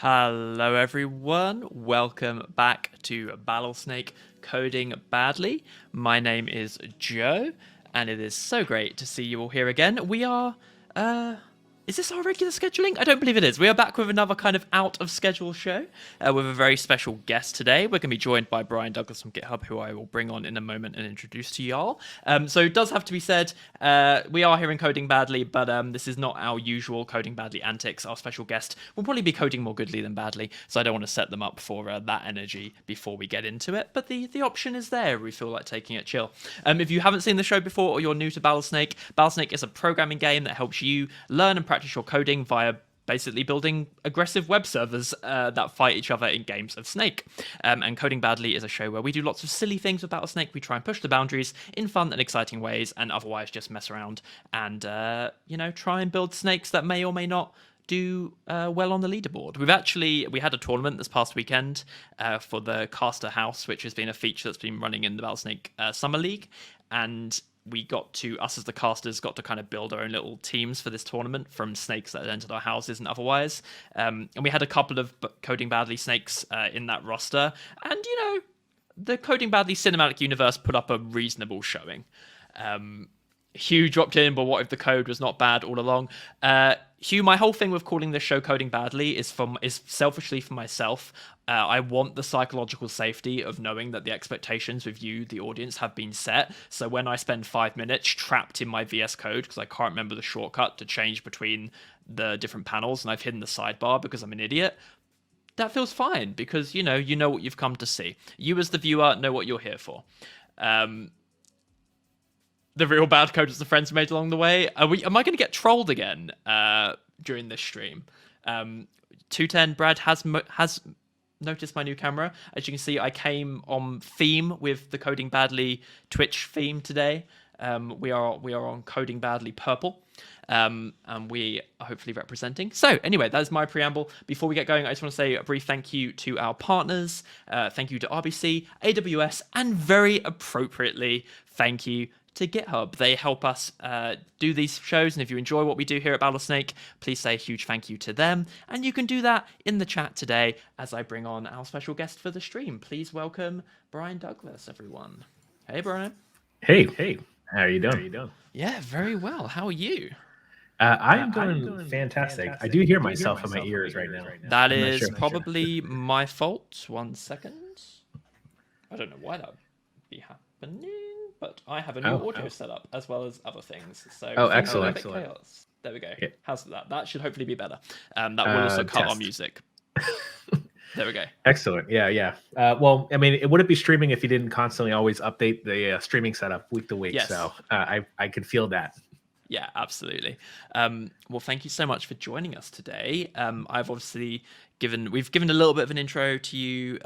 Hello, everyone. Welcome back to Battlesnake Coding Badly. My name is Joe, and it is so great to see you all here again. We are, is this our regular scheduling? I don't believe it is. We are back with another kind of out of schedule show with a very special guest today. We're going to be joined by Brian Douglas from GitHub, who I will bring on in a moment and introduce to y'all. So it does have to be said, we are here in Coding Badly, but this is not our usual Coding Badly antics. Our special guest will probably be coding more goodly than badly, so I don't want to set them up for that energy before we get into it. But the option is there. We feel like taking it chill. If you haven't seen the show before or you're new to Battlesnake, Battlesnake is a programming game that helps you learn and practice your coding via basically building aggressive web servers that fight each other in games of Snake. And Coding Badly is a show where we do lots of silly things with Battlesnake. We try and push the boundaries in fun and exciting ways, and otherwise just mess around and try and build snakes that may or may not do well on the leaderboard. We had a tournament this past weekend for the Caster House, which has been a feature that's been running in the Battlesnake Summer League, and us as the casters got to kind of build our own little teams for this tournament from snakes that had entered our houses and otherwise. And we had a couple of Coding Badly snakes in that roster. And, the Coding Badly cinematic universe put up a reasonable showing. Hugh dropped in, but what if the code was not bad all along? Hugh, my whole thing with calling this show Coding Badly is selfishly for myself. I want the psychological safety of knowing that the expectations with you, the audience, have been set. So when I spend 5 minutes trapped in my VS Code because I can't remember the shortcut to change between the different panels and I've hidden the sidebar because I'm an idiot, that feels fine because, you know what you've come to see. You as the viewer know what you're here for. The real bad code is the friends made along the way. Am I going to get trolled again during this stream? 210 Brad has noticed my new camera. As you can see, I came on theme with the Coding Badly Twitch theme today. We are on Coding Badly purple. And we are hopefully representing. So anyway, that is my preamble. Before we get going, I just want to say a brief thank you to our partners. Thank you to RBC, AWS, and very appropriately, thank you to GitHub. They help us do these shows, and if you enjoy what we do here at Battlesnake, please say a huge thank you to them. And you can do that in the chat today as I bring on our special guest for the stream. Please welcome Brian Douglas, everyone. Hey, Brian. Hey. How are you doing? Yeah, very well. How are you? I'm doing fantastic. I do hear myself in my ears right now. That is probably my fault. 1 second. I don't know why that would be happening, but I have a new audio set up as well as other things. So excellent. Chaos. There we go. Yeah. How's that? That should hopefully be better. That will also cut our music. There we go. Excellent. Yeah. Well, I mean, it wouldn't be streaming if you didn't constantly always update the streaming setup week to week. Yes. So I could feel that. Yeah, absolutely. Well, thank you so much for joining us today. I've obviously we've given a little bit of an intro to you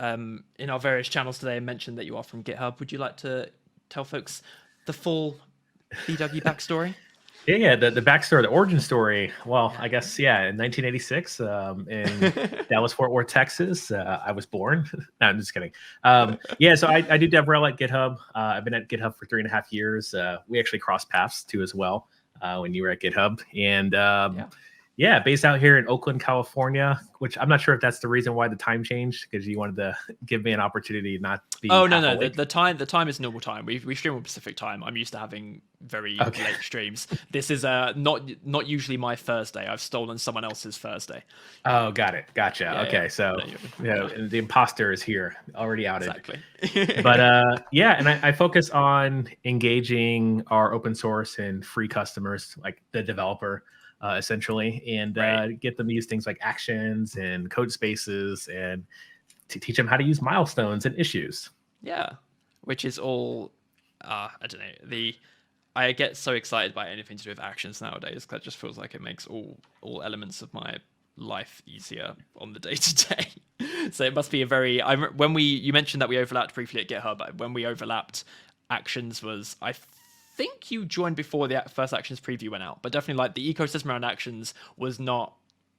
in our various channels today and mentioned that you are from GitHub. Would you like to tell folks the full BW backstory? Yeah, the backstory, the origin story. Well, I guess, in 1986 in Dallas-Fort Worth, Texas, I was born. No, I'm just kidding. So I do DevRel at GitHub. I've been at GitHub for 3.5 years. We actually crossed paths too as well when you were at GitHub. And based out here in Oakland, California, which I'm not sure if that's the reason why the time changed, because you wanted to give me an opportunity not to be. Oh, no. The time is normal time. We stream on Pacific time. I'm used to having very late streams. This is not usually my Thursday. I've stolen someone else's Thursday. Oh, got it. Gotcha. Yeah, okay, so the imposter is here, already outed. Exactly. But and I focus on engaging our open source and free customers, like the developer. Essentially, and get them to use things like actions and Codespaces and to teach them how to use milestones and issues. Yeah, which is all, I don't know, I get so excited by anything to do with actions nowadays. That just feels like it makes all elements of my life easier on the day-to-day. So it must be you mentioned that we overlapped briefly at GitHub. When we overlapped, actions was, I think you joined before the first actions preview went out, but definitely like the ecosystem around actions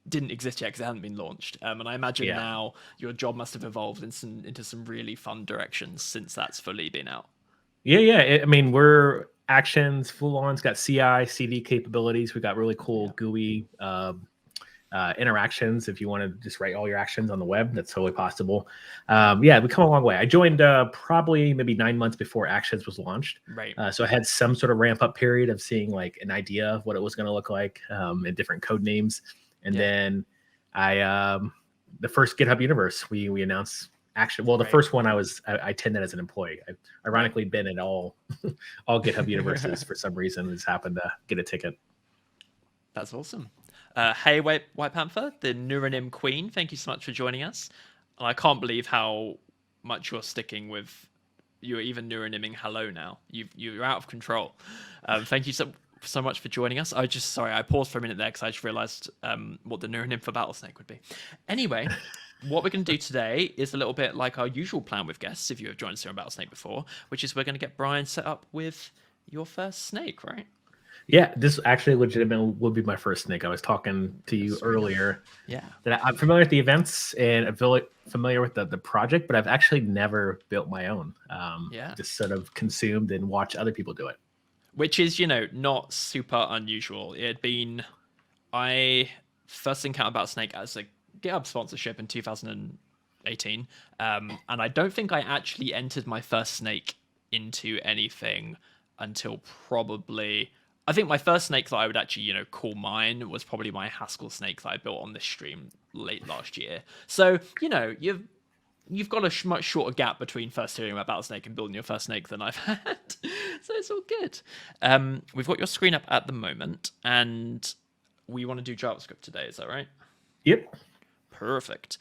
didn't exist yet because it hadn't been launched. And I imagine now your job must have evolved into some really fun directions since that's fully been out. Yeah. I mean, we're actions full on. It's got CI, CD capabilities. We got really cool GUI interactions. If you want to just write all your actions on the web, that's totally possible. Yeah, we come a long way. I joined probably maybe 9 months before Actions was launched. Right. So I had some sort of ramp up period of seeing like an idea of what it was going to look like in different code names. And then the first GitHub universe, we announced Action. Well, the first one I attended as an employee. I've ironically been at all GitHub universes for some reason. Just happened to get a ticket. That's awesome. Hey, White Panther, the Neuronym Queen, thank you so much for joining us. And I can't believe how much you're sticking with. You're even neuronyming hello now. You're out of control. Thank you so much for joining us. I paused for a minute there because I just realized what the neuronym for Battlesnake would be. Anyway, what we're going to do today is a little bit like our usual plan with guests, if you have joined us here on Battlesnake before, which is we're going to get Brian set up with your first snake, right? Yeah, this actually legitimately would be my first snake. I was talking to you earlier. Yeah. That I'm familiar with the events and I'm familiar with the project, but I've actually never built my own. Just sort of consumed and watch other people do it. Which is, not super unusual. I first encountered Battlesnake as a GitHub sponsorship in 2018. And I don't think I actually entered my first snake into anything until probably... I think my first snake that I would actually, call mine was probably my Haskell snake that I built on this stream late last year. So, you've got a much shorter gap between first hearing about Battlesnake and building your first snake than I've had. So it's all good. We've got your screen up at the moment, and we want to do JavaScript today. Is that right? Yep. Perfect.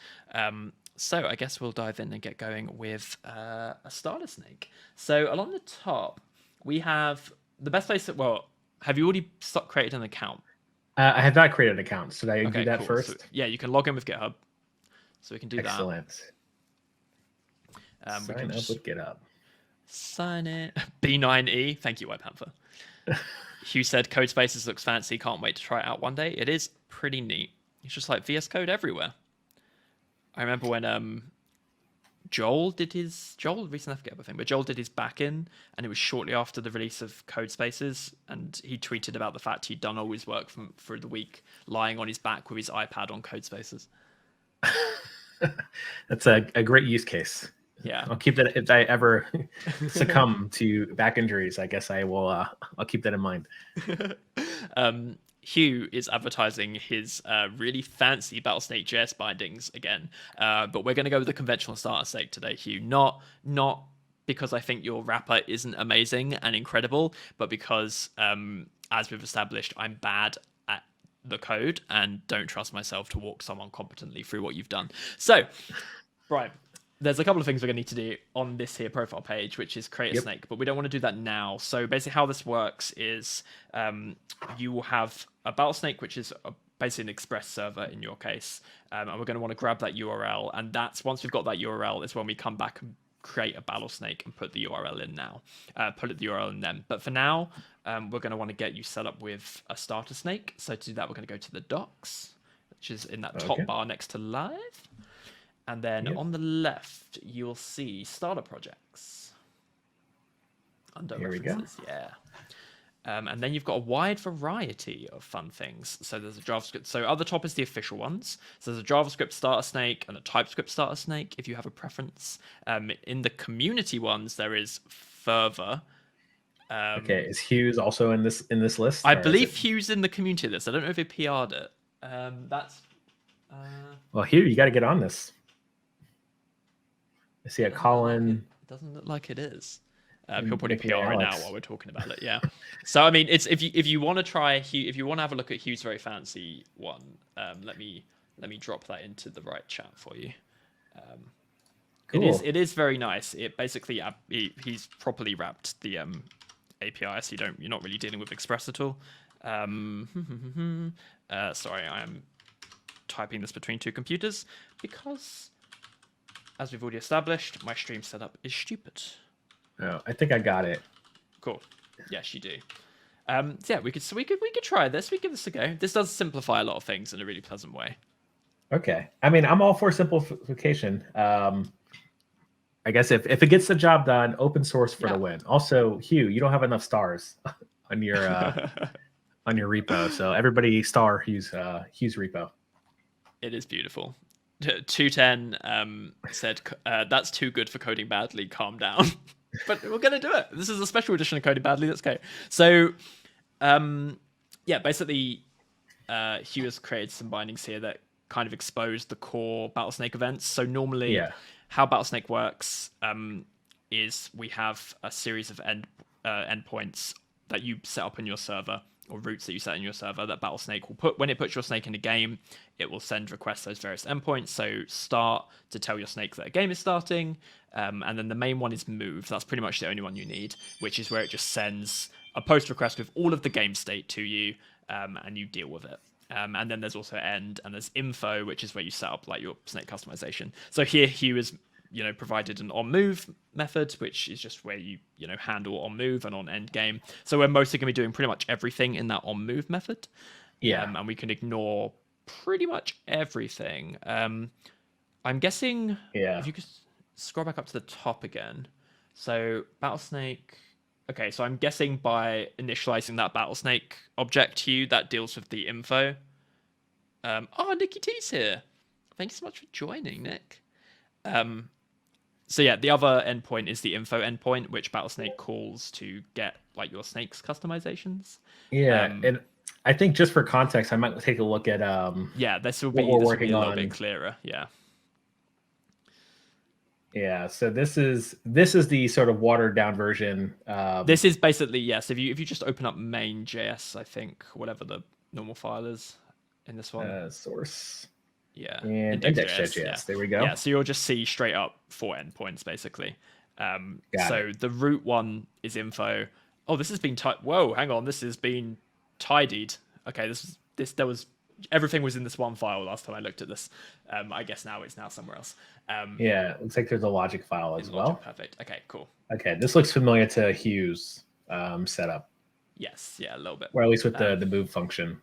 So I guess we'll dive in and get going with a starter snake. So along the top, we have the best place that, have you already created an account? I have not created an account. Should I do that first? So, yeah, you can log in with GitHub. So we can do Excellent. that. Sign up with GitHub. Sign it. B9E. Thank you, White Panther. Hugh said, Codespaces looks fancy. Can't wait to try it out one day. It is pretty neat. It's just like VS Code everywhere. I remember when Joel recently left GitHub, but Joel did his back-in, and it was shortly after the release of Codespaces, and he tweeted about the fact he'd done all his work through the week lying on his back with his iPad on Codespaces. That's a great use case. Yeah, I'll keep that if I ever succumb to back injuries. I guess I will. I'll keep that in mind. Hugh is advertising his really fancy Battlesnake JS bindings again, but we're going to go with the conventional starter snake today, Hugh. Not because I think your wrapper isn't amazing and incredible, but because, as we've established, I'm bad at the code and don't trust myself to walk someone competently through what you've done. So, Brian, there's a couple of things we're going to need to do on this here profile page, which is create a snake, but we don't want to do that now. So basically how this works is you will have a Battlesnake, which is basically an Express server in your case, and we're going to want to grab that URL, and that's once we've got that URL is when we come back and create a Battlesnake and put the URL in now. Put the URL in then. But for now, we're going to want to get you set up with a starter snake. So to do that, we're going to go to the docs, which is in that top bar next to live. And then on the left, you'll see starter projects. Under references, yeah. And then you've got a wide variety of fun things. So there's a JavaScript. So at the top is the official ones. So there's a JavaScript starter snake and a TypeScript starter snake, if you have a preference. In the community ones, there is further. Is Hughes also in this list? I believe Hughes in the community list. I don't know if he PR'd it. Well, Hugh, you got to get on this. I see a Colin. It doesn't look like it is. He'll probably PR right now while we're talking about it. Yeah. So I mean, it's if you want to try Hugh, if you want to have a look at Hugh's very fancy one, let me drop that into the right chat for you. Cool. It is very nice. It basically he's properly wrapped the API, so you're not really dealing with Express at all. Sorry, I am typing this between two computers because, as we've already established, my stream setup is stupid. Oh, I think I got it. Cool. Yes, you do. So yeah, we could try this. We give this a go. This does simplify a lot of things in a really pleasant way. Okay. I mean, I'm all for simplification. I guess if it gets the job done, open source for the win. Also, Hugh, you don't have enough stars on your on your repo, so everybody star Hugh's repo. It is beautiful. 210 said, that's too good for coding badly. Calm down. But we're going to do it. This is a special edition of Coding Badly. Let's go. So, yeah, basically, Hugh has created some bindings here that kind of expose the core Battlesnake events. So normally, how Battlesnake works is we have a series of endpoints that you set up in your server, or routes that you set in your server, that Battlesnake will put when it puts your snake in a game. It will send requests to those various endpoints. So start to tell your snake that a game is starting, and then the main one is move. That's pretty much the only one you need, which is where it just sends a post request with all of the game state to you, and you deal with it. And then there's also end, and there's info, which is where you set up like your snake customization. So here Hugh is provided an on move method, which is just where you handle on move and on end game. So we're mostly going to be doing pretty much everything in that on move method. And we can ignore pretty much everything. I'm guessing if you could scroll back up to the top again. So Battlesnake. Okay, so I'm guessing by initializing that Battlesnake object to you, that deals with the info. Nicky T's here. Thank you so much for joining, Nick. So yeah, the other endpoint is the info endpoint, which Battlesnake calls to get like your snake's customizations. And I think just for context, I might take a look at this will be a little bit clearer. So this is the sort of watered down version. This is basically so if you just open up main.js, I think whatever the normal file is in this one, source. And index.js. There we go. So you'll just see straight up 4 endpoints basically. So the root one is info. Oh, this has been whoa, hang on, this has been tidied. Okay, there was everything was in this one file last time I looked at this. I guess now it's somewhere else. It looks like there's a logic file as well. Perfect. Okay, cool. Okay, this looks familiar to Hugh's setup. Yes, a little bit. Or at least with the move function.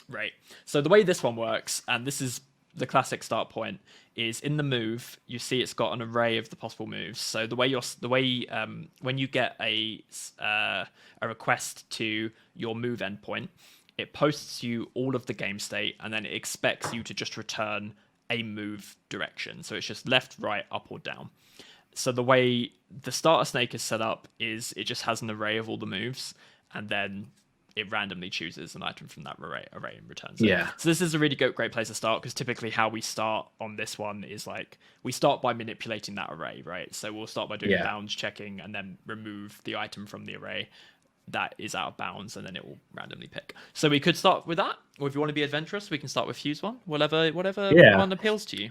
Right. So the way this one works, and this is the classic start point, is in the move you see it's got an array of the possible moves. So the way when you get a request to your move endpoint, it posts you all of the game state, and then it expects you to just return a move direction. So it's just left, right, up, or down. So the way the starter snake is set up is it just has an array of all the moves, and then it randomly chooses an item from that array and returns it. So this is a really great place to start, because typically how we start on this one is like we start by manipulating that array, right? So we'll start by doing bounds checking and then remove the item from the array that is out of bounds, and then it will randomly pick. So we could start with that, or if you want to be adventurous, we can start with Hugh's one, whatever one appeals to you.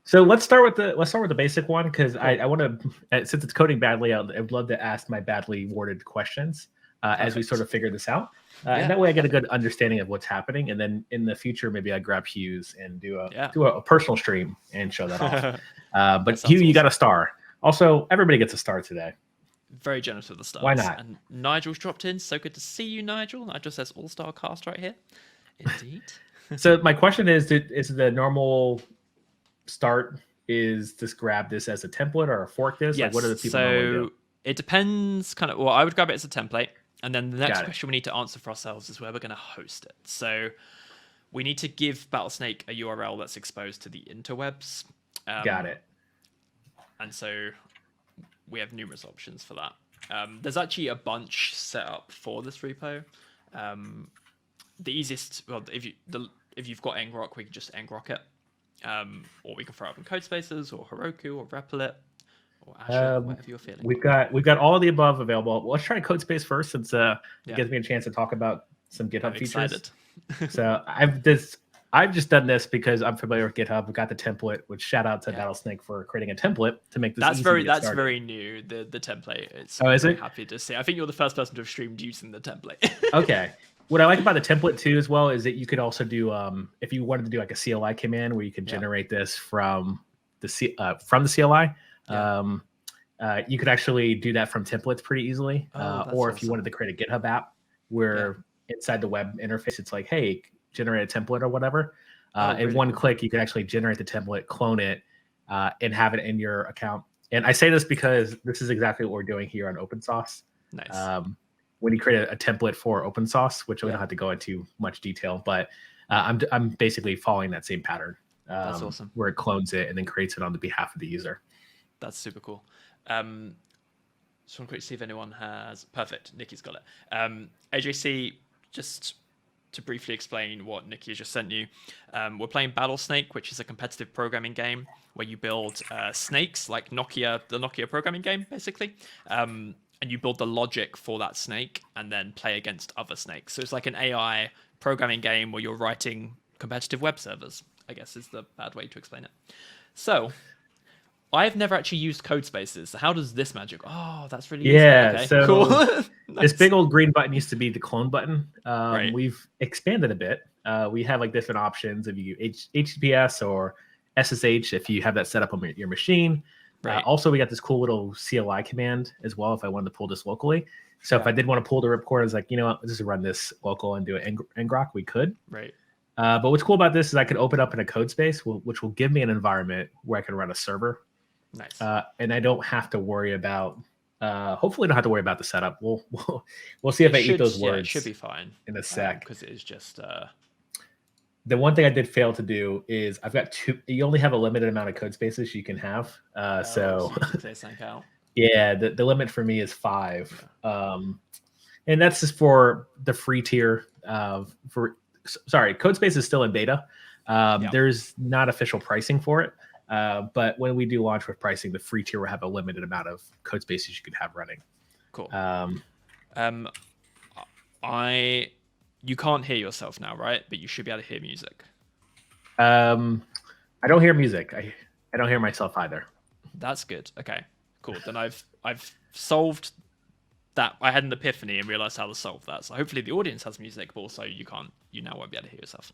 So let's start with the basic one, because I want to, since it's coding badly, I would love to ask my badly worded questions as we sort of figure this out. And that way I get a good understanding of what's happening. And then in the future, maybe I grab Hugh's and do a personal stream and show that off. But Hugh, you got a star. Also, everybody gets a star today. Very generous with the stars. Why not? And Nigel's dropped in. So good to see you, Nigel. Nigel says all-star cast right here. Indeed. So my question is the normal start is just grab this as a template or fork this? Yes. Like, what do the people normally do? It depends I would grab it as a template. And then the next question we need to answer for ourselves is where we're going to host it. So we need to give Battlesnake a URL that's exposed to the interwebs. Got it. And so we have numerous options for that. There's actually a bunch set up for this repo. The easiest, if you've got ngrok, we can just ngrok it. Or we can throw it up in Codespaces or Heroku or Replit. Or Azure, whatever you're feeling. We've got all of the above available. Well, let's try Codespace first, since it gives me a chance to talk about some GitHub features. So I've just done this because I'm familiar with GitHub. We've got the template, which shout out to Battlesnake for creating a template to make this easy to get started. Very new. The template. It's is it? Happy to see. I think you're the first person to have streamed using the template. Okay. What I like about the template too, as well, is that you could also do if you wanted to do like a CLI command where you could generate this from the CLI. You could actually do that from templates pretty easily. Or if you wanted to create a GitHub app where inside the web interface, it's like, hey, generate a template or whatever. In one click, you can actually generate the template, clone it, and have it in your account. And I say this because this is exactly what we're doing here on OpenSauce. Nice. When you create a template for OpenSauce, which we don't have to go into much detail, but I'm basically following that same pattern. That's awesome. Where it clones it and then creates it on the behalf of the user. That's super cool. Just want to quickly see if anyone has. Perfect. Nikki's got it. AJC, just to briefly explain what Nikki has just sent you, we're playing Battlesnake, which is a competitive programming game where you build snakes, like the Nokia programming game, basically. And you build the logic for that snake and then play against other snakes. So it's like an AI programming game where you're writing competitive web servers, I guess is the bad way to explain it. So I've never actually used Codespaces. How does this magic? Oh, that's really easy. Okay, so cool. Nice. This big old green button used to be the clone button. Right. We've expanded a bit. We have like different options if you HTTPS or SSH if you have that set up on your machine. Right. Also, we got this cool little CLI command as well if I wanted to pull this locally. So if I did want to pull the ripcord, I was like, you know what, let's just run this local and do it ngrok. We could. Right. But what's cool about this is I could open up in a code space, which will give me an environment where I can run a server. Nice. And I don't have to worry about. Hopefully, don't have to worry about the setup. We'll see if I eat those words. It should be fine in a sec because it is just. The one thing I did fail to do is I've got two. You only have a limited amount of code spaces you can have. So out. Yeah, the limit for me is 5. And that's just for the free tier. Codespace is still in beta. There's not official pricing for it. But when we do launch with pricing, the free tier will have a limited amount of code spaces you can have running. Cool. You can't hear yourself now, right? But you should be able to hear music. I don't hear music. I don't hear myself either. That's good. Okay, cool. Then I've solved that. I had an epiphany and realized how to solve that. So hopefully the audience has music, but also you now won't be able to hear yourself.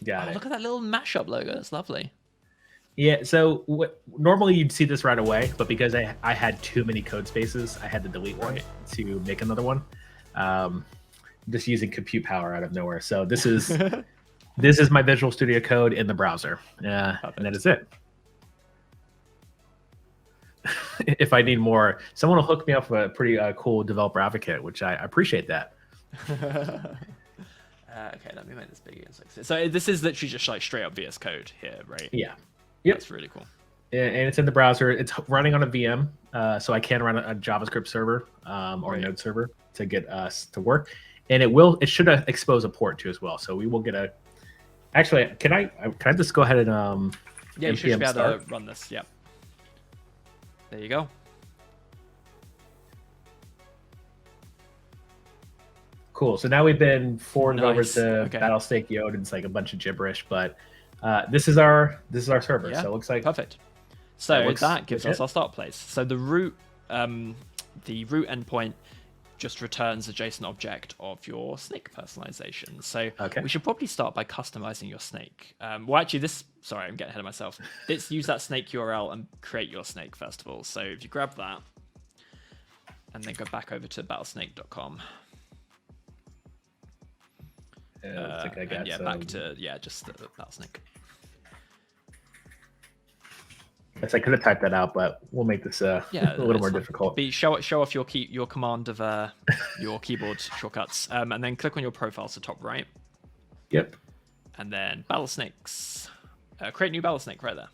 Got it. Look at that little mashup logo. It's lovely. Yeah, so normally you'd see this right away, but because I had too many code spaces, I had to delete one to make another one. Just using compute power out of nowhere. So this is this is my Visual Studio Code in the browser, and that is it. If I need more, someone will hook me up with a pretty cool developer advocate, which I appreciate that. Okay, let me make this bigger. So this is literally just like straight up VS Code here, right? Yeah. Yep. That's really cool. And it's in the browser. It's running on a VM, so I can run a JavaScript server or a Node server to get us to work. And it should expose a port too as well. So we will get a. Actually, can I just go ahead and you should be able to run this. Yeah. There you go. Cool. So now we've been forwarded over to Battlesnake Yode, and it's like a bunch of gibberish, but this is our server. Yeah. So it looks like perfect. So that gives us our start place. So the root endpoint just returns a JSON object of your snake personalization. So we should probably start by customizing your snake. Well, actually, sorry, I'm getting ahead of myself. Let's use that snake URL and create your snake first of all. So if you grab that and then go back over to battlesnake.com. I think I got back to just the Battlesnake. Yes, I could have typed that out, but we'll make this a little more difficult. Show off your command of your keyboard shortcuts, and then click on your profile to top right. Yep. And then Battlesnakes. Create new Battlesnake right there.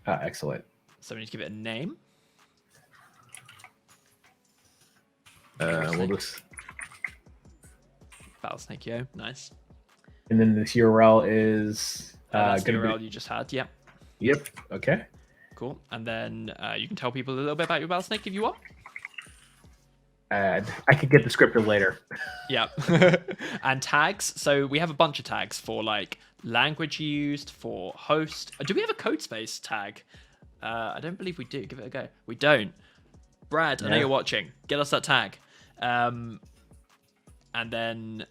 Excellent. So we need to give it a name. We'll just Battlesnake, yo, nice. And then this URL is that's the URL you just had. Yep. Yep. Okay. Cool. And then you can tell people a little bit about your Battlesnake if you want. I could get the descriptor later. Yeah. And tags. So we have a bunch of tags for like language used, for host. Do we have a Codespace tag? I don't believe we do. Give it a go. We don't. Brad, I know you're watching. Get us that tag. And then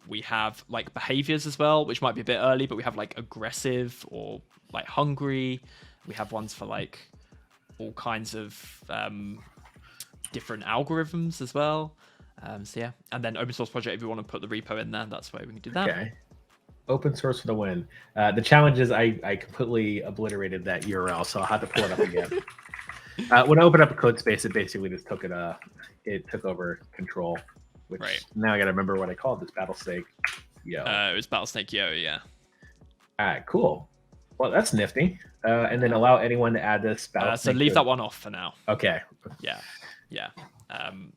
we have like behaviors as well, which might be a bit early, but we have like aggressive or like hungry. We have ones for like all kinds of different algorithms as well. So yeah, and then open source project, if you want to put the repo in there, that's where we can do that. Okay. Open source for the win. The challenge is I completely obliterated that URL, so I'll have to pull it up again. When I opened up a Codespace, it basically just took it took over control. Which now I got to remember what I called this Battlesnake. Yo. It was Battlesnake Yo, yeah. All right, cool. Well, that's nifty. And then allow anyone to add this Battlesnake. So leave that one off for now. Okay. Yeah.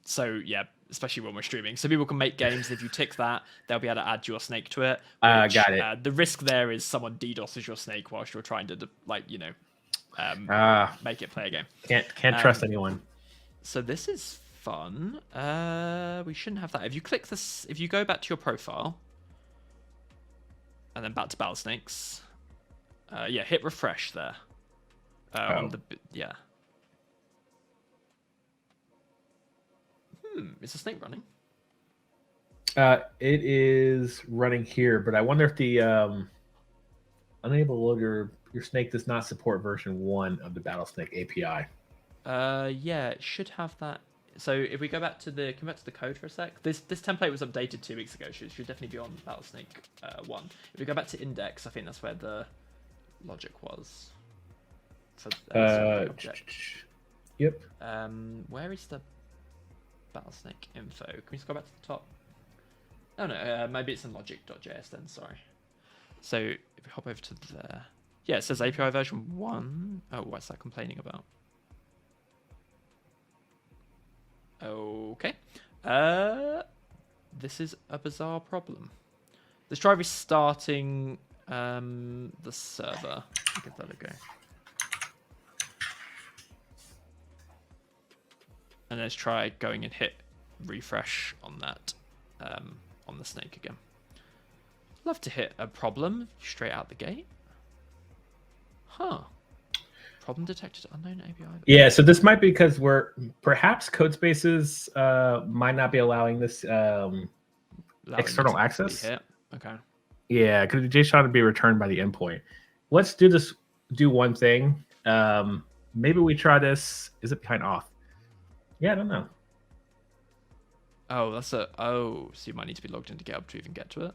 So yeah, especially when we're streaming, so people can make games. If you tick that, they'll be able to add your snake to it. Got it. The risk there is someone DDoSes your snake whilst you're trying to make it play a game. Can't trust anyone. So this is fun. We shouldn't have that. If you click this, if you go back to your profile, and then back to Battlesnakes, hit refresh there. Is the snake running? It is running here, but I wonder if the unable to load your snake does not support version 1 of the Battlesnake API. Yeah, it should have that. So if we go back to the code for a sec, this template was updated 2 weeks ago. So it should definitely be on Battlesnake 1. If we go back to index, I think that's where the logic was. So yep. Where is the Battlesnake info? Can we scroll back to the top? Oh no, maybe it's in logic.js then. Sorry. So if we hop over to there, yeah, it says API version 1. Oh, what's that complaining about? Okay. This is a bizarre problem. Let's try restarting the server. Give that a go. And let's try going and hit refresh on that, on the snake again. Love to hit a problem straight out the gate. Huh. Problem detected, unknown API. Yeah, so this might be because perhaps Codespaces might not be allowing this external access. Okay. Yeah, because the JSON would be returned by the endpoint. Let's do one thing. Maybe we try this. Is it behind auth? Yeah, I don't know. Oh, so you might need to be logged into GitHub to even get to it.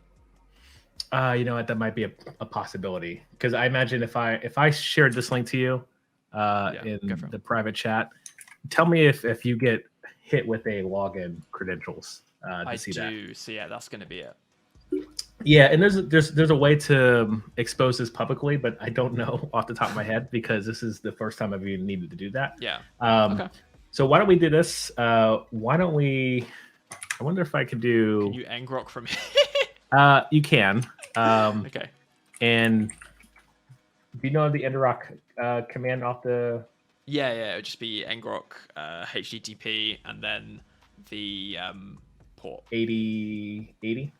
You know what? That might be a possibility, because I imagine if I shared this link to you in the private chat, tell me if you get hit with a login credentials. I see that. So yeah, that's going to be it. Yeah, and there's a way to expose this publicly, but I don't know off the top of my head because this is the first time I've even needed to do that. Yeah. Okay. So why don't we do this? Why don't we? I wonder if I could do. Can you ngrok from here? You can. Okay. And do you know the ngrok command off the? Yeah, it would just be ngrok HTTP and then the port 8080.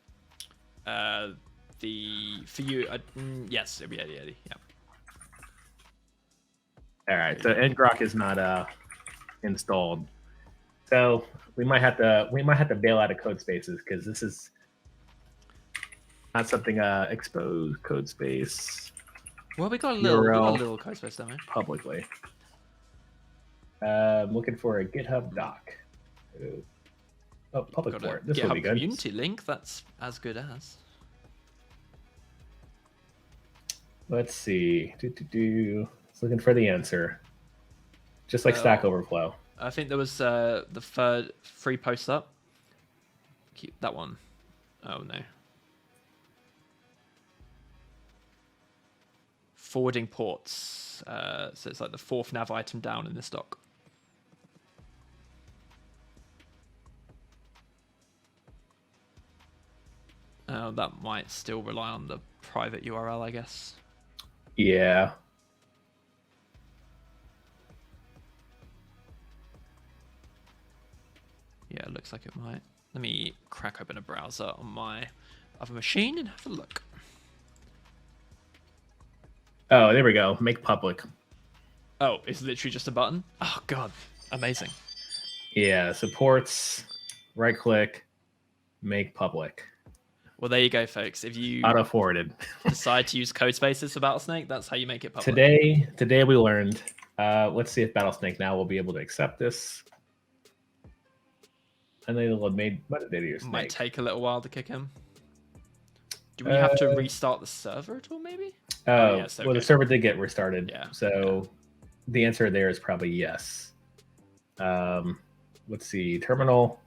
For you, yes, it'd be 8080. Yeah. All right. So ngrok is not installed, so we might have to bail out of Codespaces because this is not something expose Codespace. Well, we got a little Codespace, don't we? Publicly. Looking for a GitHub doc. Oh, public port. This will be good. Community link. That's as good as. Let's see. It's looking for the answer. Just like Stack Overflow. I think there was the third free post up. Keep that one. Oh no. Forwarding ports. So it's like the 4th nav item down in this doc. That might still rely on the private URL, I guess. Yeah. Yeah, it looks like it might. Let me crack open a browser on my other machine and have a look. Oh, there we go. Make public. Oh, it's literally just a button? Oh, God. Amazing. Yeah, supports, right click, make public. Well, there you go, folks. If you auto-forwarded decide to use Codespaces for Battlesnake, that's how you make it public. Today we learned. Let's see if Battlesnake now will be able to accept this. And they will have made metadata your snake. Might take a little while to kick him. Do we have to restart the server at all, maybe? Oh, yes, okay. Well, the server did get restarted. Yeah. So the answer there is probably yes. Let's see. Terminal.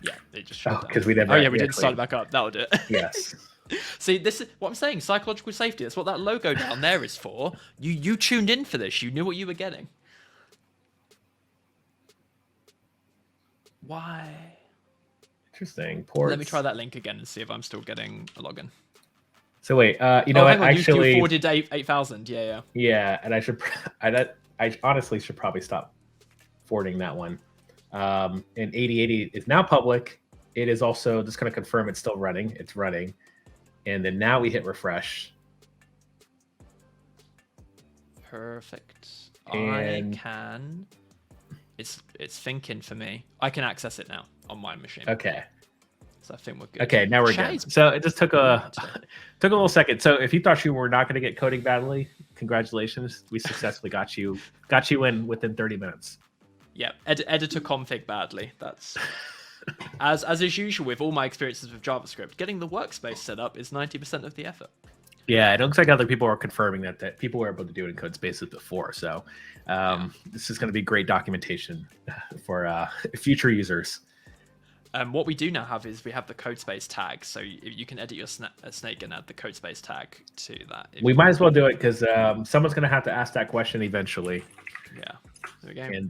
Yeah, it just Oh, shut down. because we never. Oh yeah, we didn't start it back up. That'll do it. Yes. See, this is what I'm saying. Psychological safety. That's what that logo down there is for. You tuned in for this. You knew what you were getting. Why? Interesting. Ports. Let me try that link again and see if I'm still getting a login. So wait, you know what? Hang on, Actually, you forwarded 8,000. Yeah. yeah, and I should. I honestly should probably stop forwarding that one. And 8080 is now public. It is also just going to confirm it's still running. It's running, and then now we hit refresh. Perfect. And I can. It's thinking for me. I can access it now on my machine. Okay. So I think we're good. Okay, now we're good. So it just took a little second. So if you thought you were not going to get coding badly, congratulations. We successfully got you in within 30 minutes. Yeah, editor config badly. That's as is usual with all my experiences with JavaScript. Getting the workspace set up is 90% of the effort. Yeah, it looks like other people are confirming that people were able to do it in Codespaces before. So this is going to be great documentation for future users. What we do now have is we have the Codespace tag, so you can edit your snake and add the Codespace tag to that. We might as well do it because someone's going to have to ask that question eventually. Yeah, there we go. And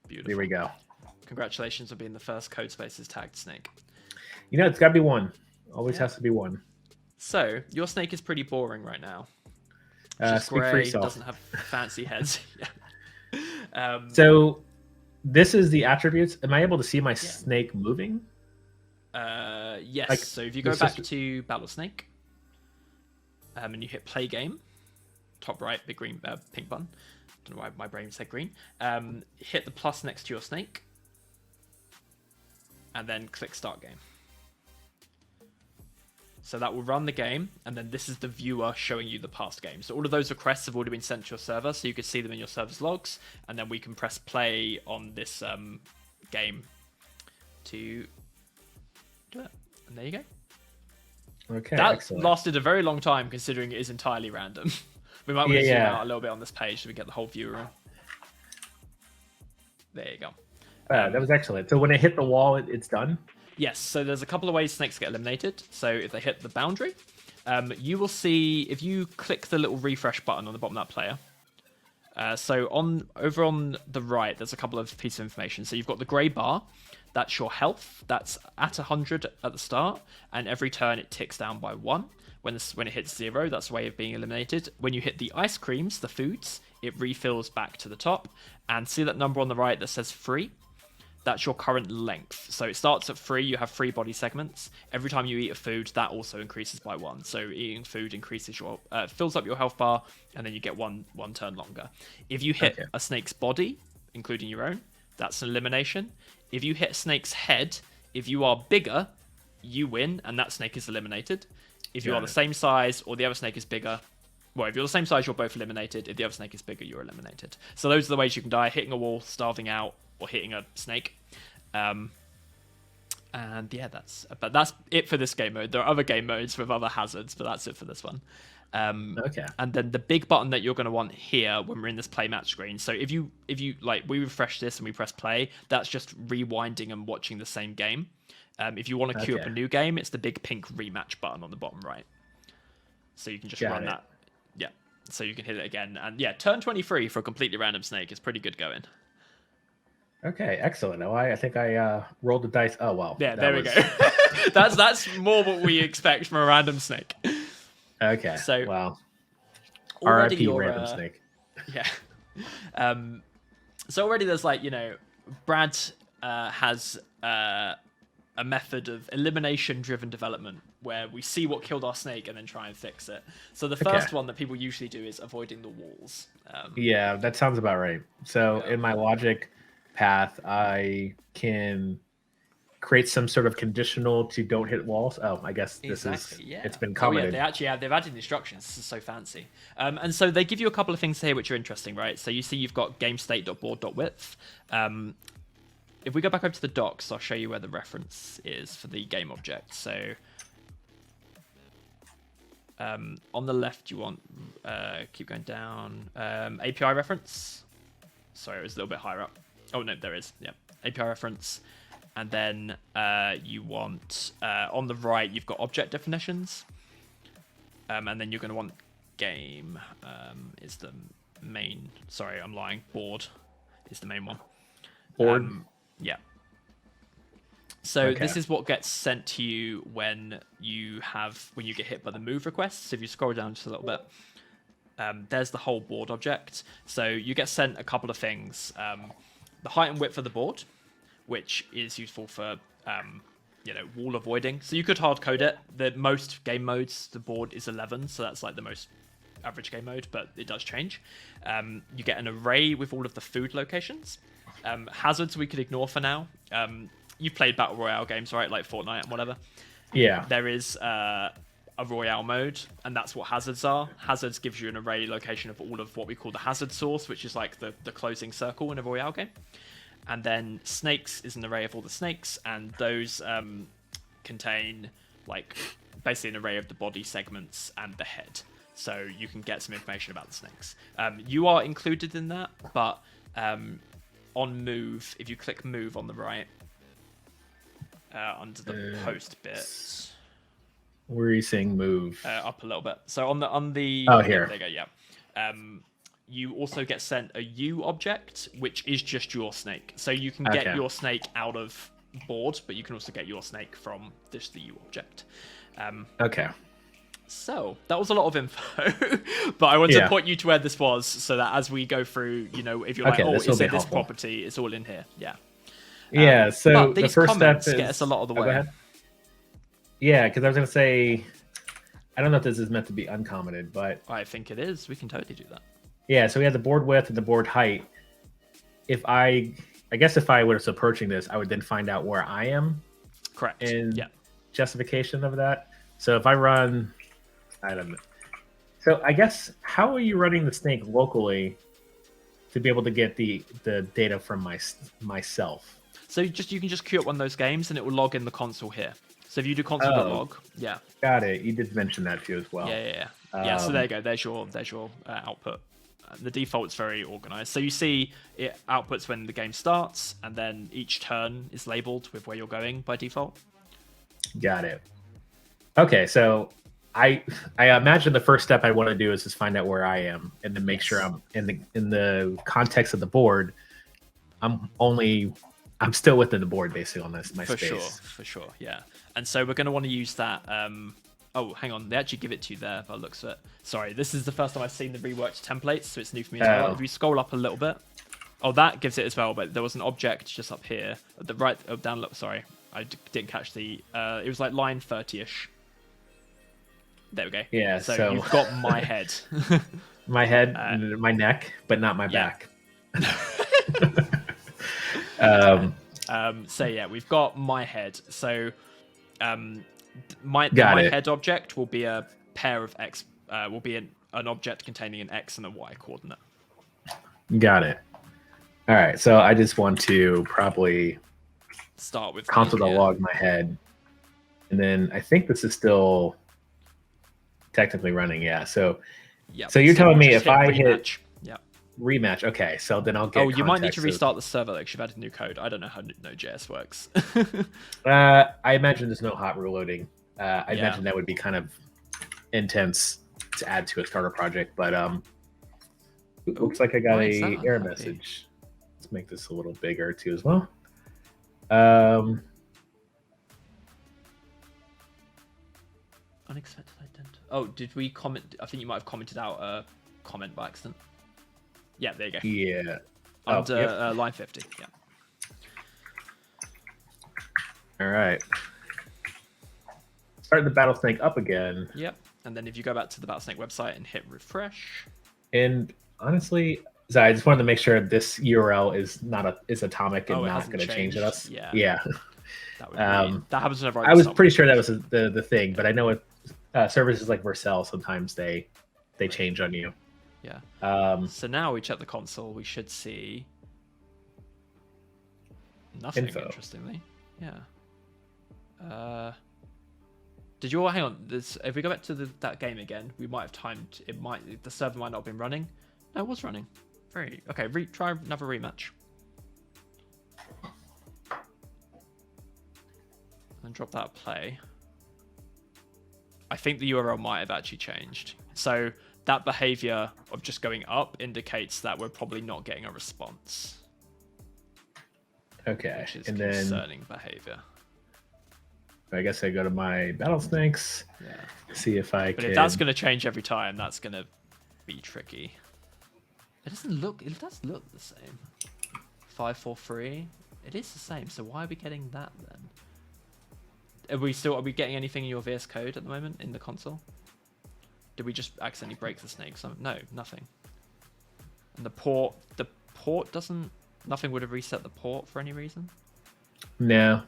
beautiful. Here we go. Congratulations on being the first Codespaces tagged snake. You know, it's got to be one. Always has to be one. So your snake is pretty boring right now. Speak for yourself. Doesn't have fancy heads. Yeah. So this is the attributes. Am I able to see my snake moving? Yes. Like, so if you go back to Battlesnake, and you hit play game, top right, big green, pink button. Don't know why my brain said green. Hit the plus next to your snake, and then click start game. So that will run the game, and then this is the viewer showing you the past game. So all of those requests have already been sent to your server, so you can see them in your server's logs, and then we can press play on this game to do it. And there you go. Okay, that excellent. Lasted a very long time, considering it is entirely random. We might want to zoom out a little bit on this page so we get the whole viewer in. There you go. That was excellent. So when it hit the wall, it's done? Yes, so there's a couple of ways snakes get eliminated. So if they hit the boundary, you will see, if you click the little refresh button on the bottom of that player, so over on the right, there's a couple of pieces of information. So you've got the grey bar, that's your health, that's at 100 at the start, and every turn it ticks down by 1. When it hits 0, that's a way of being eliminated. When you hit the ice creams, the foods, it refills back to the top. And see that number on the right that says 3? That's your current length. So it starts at 3, you have 3 body segments. Every time you eat a food, that also increases by 1. So eating food increases fills up your health bar, and then you get one turn longer. If you hit a snake's body, including your own, that's an elimination. If you hit a snake's head, if you are bigger, you win, and that snake is eliminated. If you are the same size or the other snake is bigger, well, if you're the same size, you're both eliminated. If the other snake is bigger, you're eliminated. So those are the ways you can die: hitting a wall, starving out, or hitting a snake. And yeah, that's it for this game mode. There are other game modes with other hazards, but that's it for this one. Okay. And then the big button that you're going to want here when we're in this play match screen. So if you like, we refresh this and we press play, that's just rewinding and watching the same game. If you want to queue up a new game, it's the big pink rematch button on the bottom right. So you can just run that. Yeah. So you can hit it again. And yeah, turn 23 for a completely random snake is pretty good going. Okay, excellent. No, I think I rolled the dice. Oh, well. Yeah, there we go. that's more what we expect from a random snake. Okay. So, wow. RIP random snake. Yeah. So already there's Brad has a method of elimination-driven development where we see what killed our snake and then try and fix it. So the first one that people usually do is avoiding the walls. Yeah, that sounds about right. So in my logic path, I can create some sort of conditional to don't hit walls. Oh, I guess this is, it's been commented. They've added instructions. This is so fancy. And so they give you a couple of things here which are interesting, right? So you see you've got gamestate.board.width. If we go back over to the docs, I'll show you where the reference is for the game object. So on the left, you want, keep going down, API reference. Sorry, it was a little bit higher up. Oh, no, there is. Yeah, API reference. and then you want on the right you've got object definitions, and then you're going to want game is the main. Sorry, I'm lying. Board is the main one. Board. Yeah. So this is what gets sent to you when you get hit by the move request. So if you scroll down just a little bit, there's the whole board object. So you get sent a couple of things: the height and width of the board, which is useful for wall avoiding. So you could hard code it. The most game modes, the board is 11, so that's like the most average game mode, but it does change. You get an array with all of the food locations. Hazards we could ignore for now. You've played Battle Royale games, right? Like Fortnite and whatever. Yeah. There is a Royale mode, and that's what hazards are. Hazards gives you an array location of all of what we call the hazard source, which is like the closing circle in a Royale game. And then snakes is an array of all the snakes, and those contain like basically an array of the body segments and the head. So you can get some information about the snakes. You are included in that, but on move, if you click move on the right, under the post bit. Where are you saying move? Up a little bit. So on the oh, here. There you go. Yeah. You also get sent a U object, which is just your snake. So you can get your snake out of board, but you can also get your snake from just the U object. Okay. So that was a lot of info, but I wanted to point you to where this was, so that as we go through, if you're like, oh, it's in this property, it's all in here. Yeah. Yeah. So the first step is get us a lot of the way. Go ahead. Yeah, because I was gonna say, I don't know if this is meant to be uncommented, but I think it is. We can totally do that. Yeah. So we have the board width and the board height. I guess if I was approaching this, I would then find out where I am. Correct. And justification of that. So if I run, I don't know. So I guess how are you running the snake locally to be able to get the data from myself? So you can just queue up one of those games and it will log in the console here. So if you do console.log, got it. You did mention that too as well. Yeah. So there you go. There's your output. The default's very organized. So you see it outputs when the game starts, and then each turn is labeled with where you're going by default. Got it. Okay, so I imagine the first step I want to do is just find out where I am, and then make sure I'm in the context of the board. I'm still within the board basically on my space. For sure, yeah. And so we're going to want to use that. Oh, hang on. They actually give it to you there by the looks of it. Sorry, this is the first time I've seen the reworked templates, so it's new for me as well. If you scroll up a little bit, that gives it as well. But there was an object just up here at the right. Down. Look, sorry, I didn't catch the. It was like line 30ish. There we go. Yeah. So you've got my head. My head, my neck, but not my back. So yeah, we've got my head. So my head object will be a pair of x. Will be an object containing an x and a y coordinate. Got it. All right. So I just want to probably start with console.log my head, and then I think this is still technically running. Yeah. So you're telling me if I hit rematch, okay, so then I'll get. Oh, you might need to restart the server because you've added new code. I don't know how Node.js works. I imagine there's no hot reloading. I imagine that would be kind of intense to add to a starter project, but looks like I got a error message. Let's make this a little bigger too as well. Unexpected identity. Oh, did we comment? I think you might have commented out a comment by accident. Yeah, there you go. Yeah. Under line 50. Yeah. All right. Start the Battlesnake up again. Yep. And then if you go back to the Battlesnake website and hit refresh. And honestly, I just wanted to make sure this URL is atomic and not going to change us. Yeah. That happens whenever I was pretty sure that was the thing, but I know with services like Vercel, sometimes they change on you. Yeah. So now we check the console, we should see nothing. Info. Interestingly. Yeah. Did you all hang on? If we go back to that game again, we might have timed. The server might not have been running. No, it was running. Very okay. Try another rematch. And drop that play. I think the URL might have actually changed. So that behavior of just going up indicates that we're probably not getting a response. Okay. Which is and concerning behavior. I guess I go to my Battlesnakes. Yeah. See if I can. But if that's going to change every time, that's going to be tricky. It does look the same. 543. It is the same. So why are we getting that then? Are we getting anything in your VS Code at the moment in the console? Did we just accidentally break the snake? No, nothing. And the port doesn't. Nothing would have reset the port for any reason. No.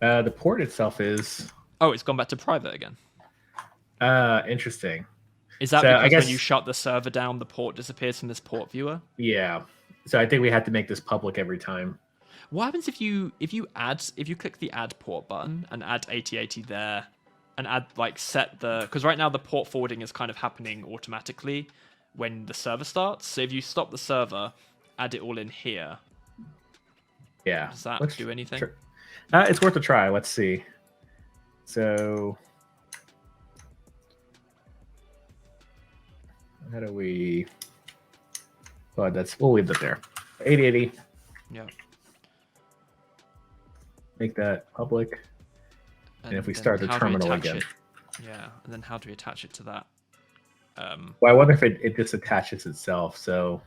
The port itself is. Oh, it's gone back to private again. Interesting. Is that because when you shut the server down, the port disappears from this port viewer? Yeah. So I think we had to make this public every time. What happens if you click the add port button and add 8080 there, and add set the, because right now the port forwarding is kind of happening automatically when the server starts. So if you stop the server, add it all in here. Yeah. Does that do anything? It's worth a try. Let's see. So how do we? Oh, we'll leave that there. 8080. Yeah. Make that public. And if we start the terminal again. Yeah, and then how do we attach it to that? Well, I wonder if it just attaches itself. So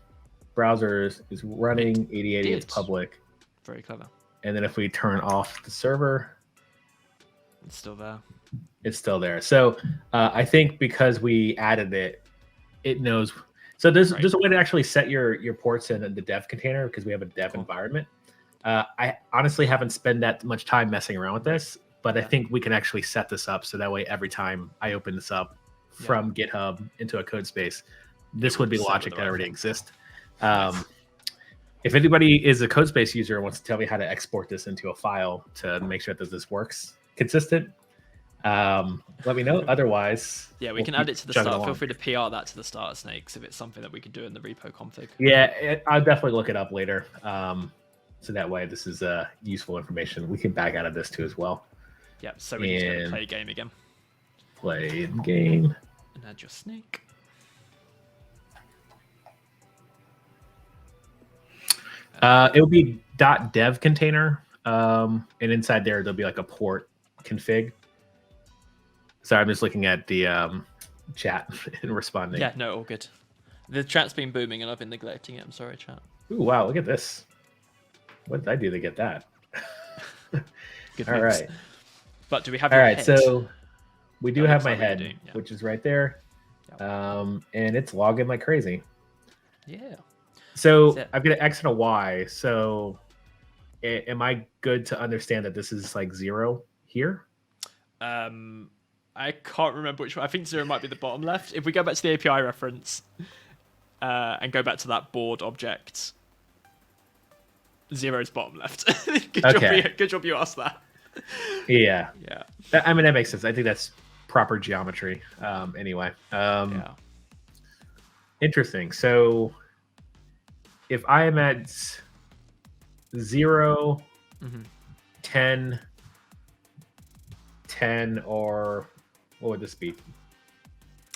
browser is running, 8080 is public. Very clever. And then if we turn off the server, it's still there. It's still there. So I think because we added it, it knows. So there's a way to actually set your ports in the dev container because we have a dev environment. I honestly haven't spent that much time messing around with this, but I think we can actually set this up so that way every time I open this up from GitHub into a code space, this would be logic that already exists. If anybody is a Codespace user and wants to tell me how to export this into a file to make sure that this works consistent, let me know. Otherwise, we can add it to the start. Feel free to PR that to the starter snakes if it's something that we can do in the repo config. Yeah, I'll definitely look it up later. So that way, this is useful information. We can back out of this too as well. Yeah, so we need to go to play game again. Play game. And add your snake. It will be .dev container, and inside there'll be like a port config. Sorry, I'm just looking at the chat and responding. Yeah, no, all good. The chat's been booming and I've been neglecting it. I'm sorry, chat. Ooh, wow, look at this. What did I do to get that? Good all moves. right. But do we have all your right, head? So we do have my like head, which is right there. Yep. And it's logging like crazy. Yeah. So I've got an X and a Y. So am I good to understand that this is like 0 here? I can't remember which one. I think 0 might be the bottom left. If we go back to the API reference and go back to that board object, 0's bottom left. Good job you asked that. Yeah. Yeah. I mean, that makes sense. I think that's proper geometry. Anyway. Interesting. So if I am at 0, 10, 10, or what would this be?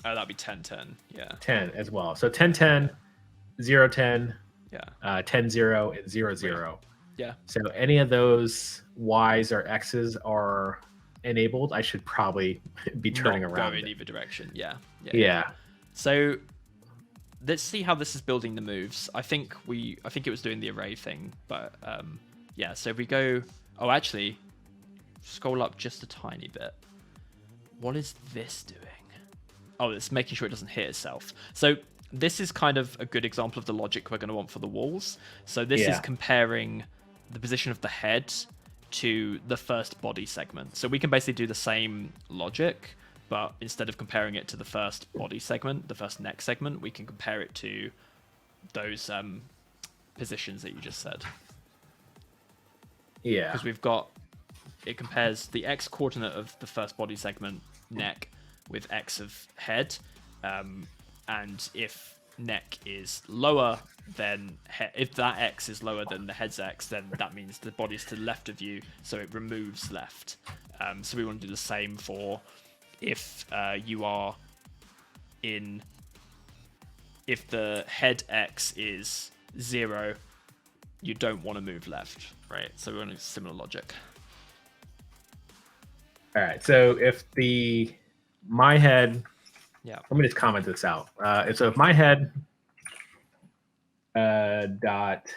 Oh, that'd be 10, 10. Yeah. 10 as well. So 10, 10, 0, 10, yeah. 10, 0, and 0, 0. Yeah. So any of those Y's or X's are enabled, I should probably be turning around. Go in either direction. Yeah. Yeah. So let's see how this is building the moves. I think it was doing the array thing, but yeah. So if we go, actually, scroll up just a tiny bit. What is this doing? Oh, it's making sure it doesn't hit itself. So this is kind of a good example of the logic we're going to want for the walls. So this is comparing the position of the head to the first body segment. So we can basically do the same logic, but instead of comparing it to the first body segment, the first neck segment, we can compare it to those positions that you just said. Yeah. Because it compares the X coordinate of the first body segment neck with X of head. And if neck is lower than if that X is lower than the head's X, then that means the body's to the left of you, so it removes left. So we want to do the same for if you are in, if the head X is 0, you don't want to move left, right? So we're on a similar logic. All right. So if my head, let me just comment this out. So if my head dot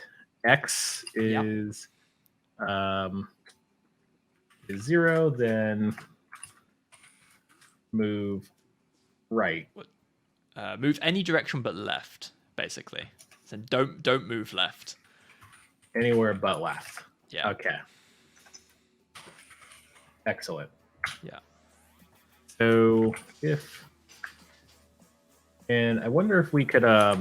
X is 0, then move right. Move any direction but left, basically. So don't move left. Anywhere but left. Yeah. Okay. Excellent. Yeah. So and I wonder if we could I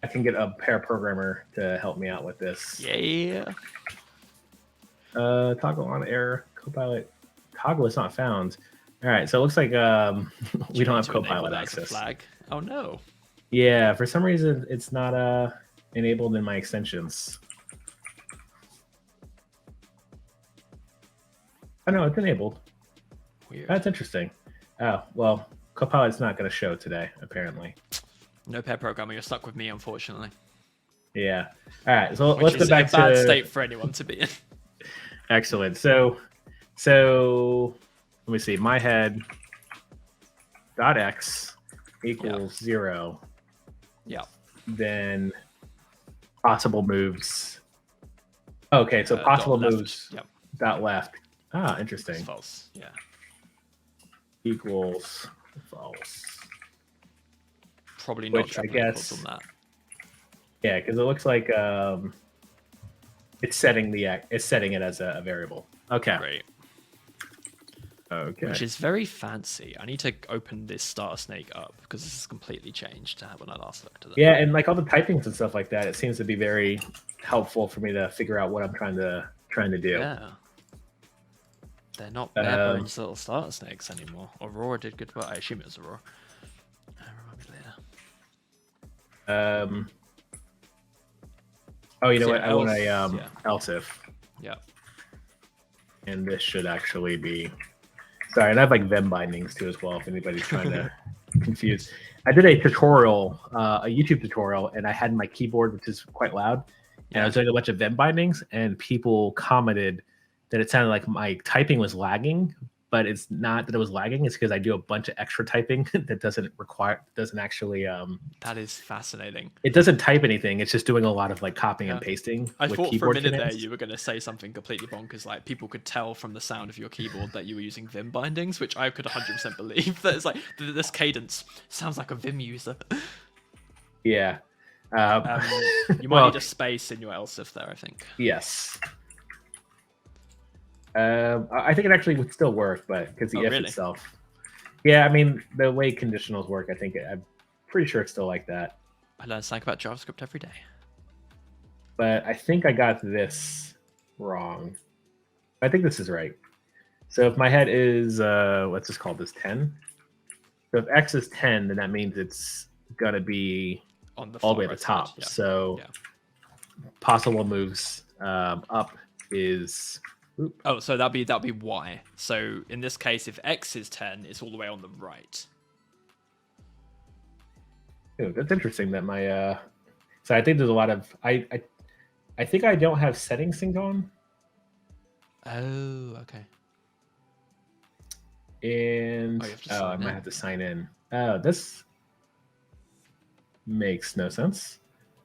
can get a pair programmer to help me out with this. Yeah. Toggle on error. Copilot toggle is not found. All right, so it looks like we don't have Copilot access. Flag. Oh no. Yeah, for some reason it's not enabled in my extensions. Oh no, it's enabled. Weird. That's interesting. Oh well, Copilot's not going to show today, apparently. No pair programmer, you're stuck with me, unfortunately. Yeah. All right, so Which let's go back to a bad state for anyone to be in. Excellent. So let me see. My head dot X equals 0. Yeah. Then possible moves. Okay, so possible moves dot left. Ah, interesting. It's false. Yeah. Equals false. Probably not. Which I guess on that. Yeah, because it looks like it's setting it as a variable. Okay. Great. Okay. Which is very fancy. I need to open this starter snake up because this has completely changed to when I last looked at it. Yeah, and like all the typings and stuff like that, it seems to be very helpful for me to figure out what I'm trying to do. Yeah. They're not bare bones little starter snakes anymore. Aurora did good work. I assume it was Aurora. Remind me later. Oh, you know what? I want a else if. Yeah. And this should actually be. Sorry, and I have like Vim bindings too as well. If anybody's trying to confuse, I did a tutorial, a YouTube tutorial, and I had my keyboard, which is quite loud, and I was doing a bunch of Vim bindings, and people commented that it sounded like my typing was lagging, but it's not that it was lagging. It's because I do a bunch of extra typing that doesn't actually. That is fascinating. It doesn't type anything. It's just doing a lot of like copying and pasting. I with thought keyboard for a minute commands. there you were going to say something completely bonkers, like people could tell from the sound of your keyboard that you were using Vim bindings, which I could 100% believe. That it's like this cadence sounds like a Vim user. Yeah. You might need a space in your else if there, I think. Yes. I think it actually would still work, but because the if itself. Yeah, I mean, the way conditionals work, I'm pretty sure it's still like that. I learn something about JavaScript every day. But I think I got this wrong. I think this is right. So if my head is, let's just call this 10. So if X is 10, then that means it's going to be on the all the way at the top. Yeah. So possible moves up is... Oh, so that'd be Y. So in this case, if X is 10, it's all the way on the right. Ooh, that's interesting that my so I think there's a lot of I think I don't have settings synced on. Oh, okay. And I might have to sign in. Oh, this makes no sense.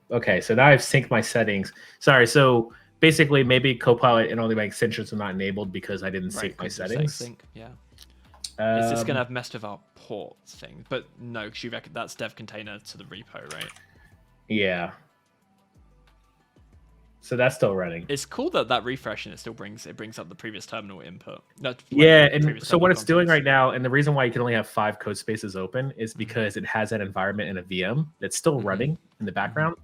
Okay, so now I've synced my settings. Sorry, so basically, maybe Copilot and only my extensions are not enabled because I didn't sync my settings. Yeah. Is this going to have messed with our ports thing? But no, because you reckon that's dev container to the repo, right? Yeah. So that's still running. It's cool that refresh and it brings up the previous terminal input. Yeah, and so what it's doing right now, and the reason why you can only have 5 code spaces open is because it has that environment in a VM that's still running in the background.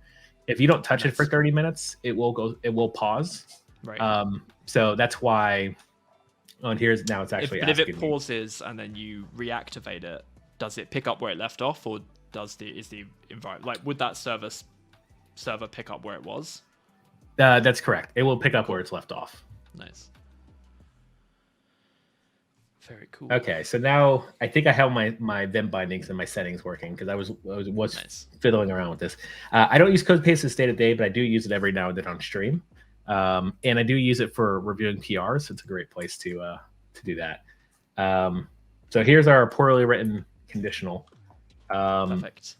If you don't touch it for 30 minutes, it will pause. Right. So that's why on here's now it's actually But if it pauses and then you reactivate it, does it pick up where it left off, or is the environment, like, would that server pick up where it was? That's correct. It will pick up where it's left off. Nice. Very cool. Okay, so now I think I have my Vim bindings and my settings working because I was Nice. fiddling around with this. I don't use Codespaces day to day, but I do use it every now and then on stream, and I do use it for reviewing PRs. It's a great place to do that. So here's our poorly written conditional. Perfect.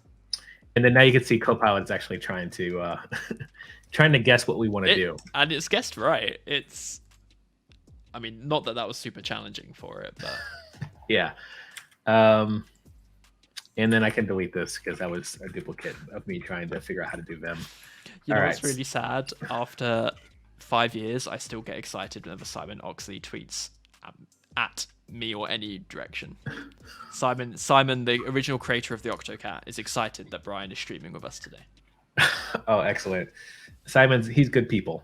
And then now you can see Copilot is actually trying to guess what we want to do, and it's guessed right. I mean, not that was super challenging for it, but yeah. And then I can delete this because that was a duplicate of me trying to figure out how to do Vim. You know what's really sad? After 5 years, I still get excited whenever Simon Oxley tweets at me or any direction. Simon, the original creator of the Octocat, is excited that Brian is streaming with us today. Oh, excellent. He's good people.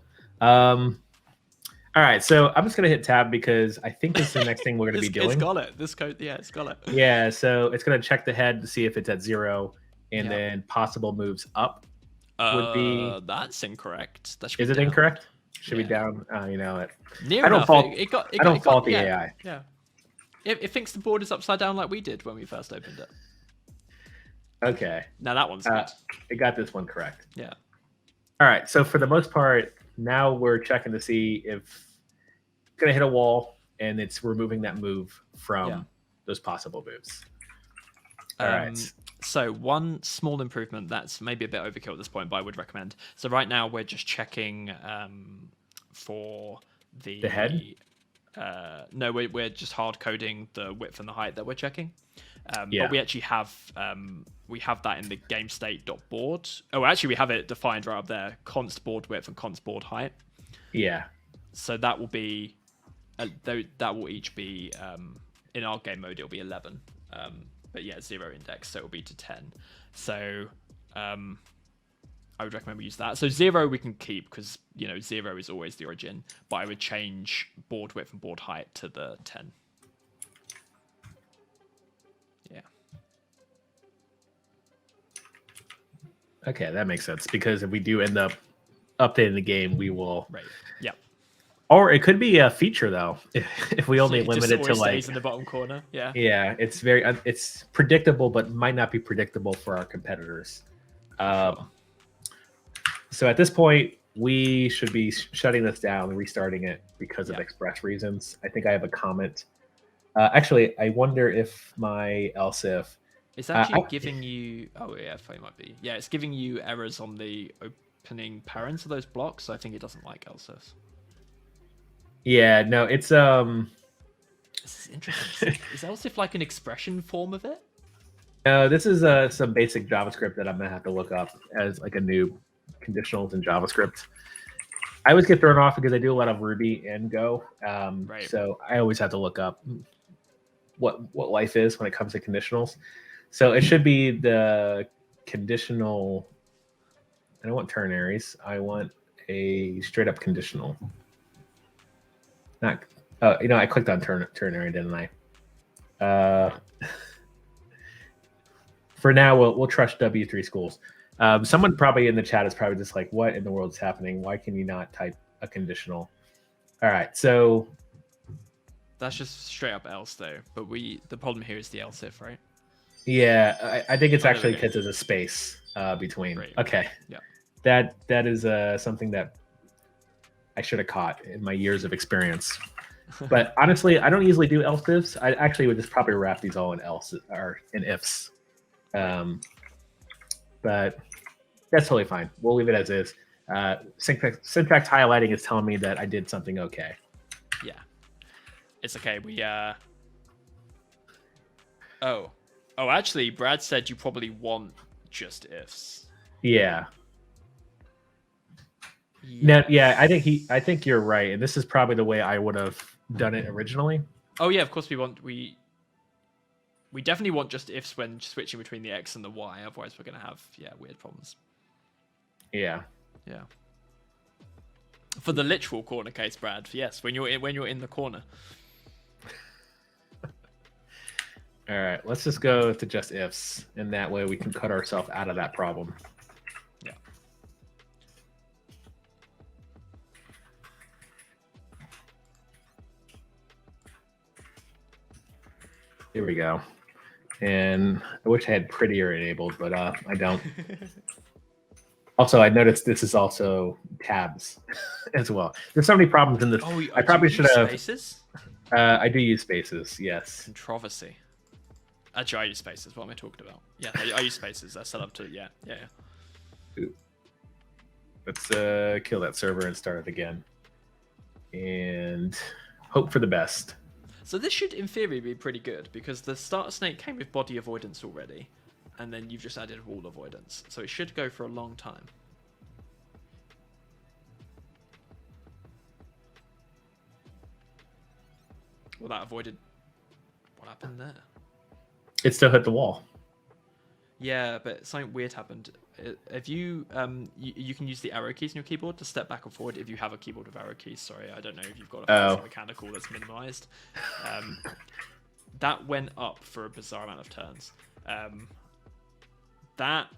All right, so I'm just gonna hit tab because I think this is the next thing we're gonna be doing. It's got it. This code, yeah, it's got it. Yeah, so it's gonna check the head to see if it's at 0, and then possible moves up would be. That's incorrect. That should is be it down. incorrect? Should be down. You know, Near I don't enough. fault. I don't fault the AI. Yeah. It thinks the board is upside down like we did when we first opened it. Okay. Now that one's good. It got this one correct. Yeah. All right. So for the most part, now we're checking to see if it's going to hit a wall and it's removing that move from those possible moves. All right. So one small improvement that's maybe a bit overkill at this point, but I would recommend. So right now we're just checking for the head. No, we're just hard coding the width and the height that we're checking. But we actually have that in the game state.board. Oh, actually, we have it defined right up there: const board width and const board height. Yeah. So that will be that will each be in our game mode. It'll be 11. But yeah, 0 index, so it'll be to 10. So I would recommend we use that. So 0 we can keep because 0 is always the origin. But I would change board width and board height to the 10. Yeah. Okay, that makes sense because if we do end up updating the game, we will. Right. Yeah. Or it could be a feature though, if we only limit it to stays in the bottom corner. Yeah. Yeah, it's it's predictable, but might not be predictable for our competitors. So at this point, we should be shutting this down and restarting it because of express reasons. I think I have a comment. Actually, I wonder if my else if it's actually giving you. Oh yeah, it might be. Yeah, it's giving you errors on the opening parents of those blocks. So I think it doesn't like else ifs. Yeah, no, it's This is interesting. Is else if like an expression form of it? No, this is some basic JavaScript that I'm gonna have to look up as like a noob. Conditionals in JavaScript. I always get thrown off because I do a lot of Ruby and Go. So I always have to look up what life is when it comes to conditionals. So it should be the conditional. I don't want ternaries. I want a straight up conditional. Not. I clicked on ternary, didn't I? For now, we'll trust W3 schools. Someone probably in the chat is probably just like, what in the world is happening? Why can you not type a conditional? All right, so that's just straight up else though. But the problem here is the else if, right? Yeah, I think it's actually because there's a space between. Right. Okay. Yeah. That is something that I should have caught in my years of experience. But honestly, I don't usually do else ifs. I actually would just probably wrap these all in else or in ifs. But that's totally fine. We'll leave it as is. Syntax highlighting is telling me that I did something okay. Yeah, it's okay. Actually, Brad said you probably want just ifs. Yeah. Yes. No, yeah, I think you're right, and this is probably the way I would have done it originally. Oh yeah, of course we definitely want just ifs when switching between the X and the Y. Otherwise, we're gonna have weird problems. Yeah. Yeah. For the literal corner case, Brad. Yes, when you're in the corner. All right, let's just go to just ifs, and that way we can cut ourselves out of that problem. Yeah. Here we go. And I wish I had prettier enabled, but I don't. Also, I noticed this is also tabs as well. There's so many problems in this. Oh, I probably should have. Spaces? I do use spaces, yes. Controversy. Actually, I use spaces. What am I talking about? Yeah, I use spaces. They're set up to, yeah. Ooh. Let's kill that server and start it again. And hope for the best. So this should, in theory, be pretty good, because the starter snake came with body avoidance already, and then you've just added wall avoidance. So it should go for a long time. Well, that avoided... What happened there? It still hit the wall. Yeah, but something weird happened. If you you can use the arrow keys on your keyboard to step back and forward if you have a keyboard with arrow keys. Sorry, I don't know if you've got a fancy mechanical that's minimized. That went up for a bizarre amount of turns. That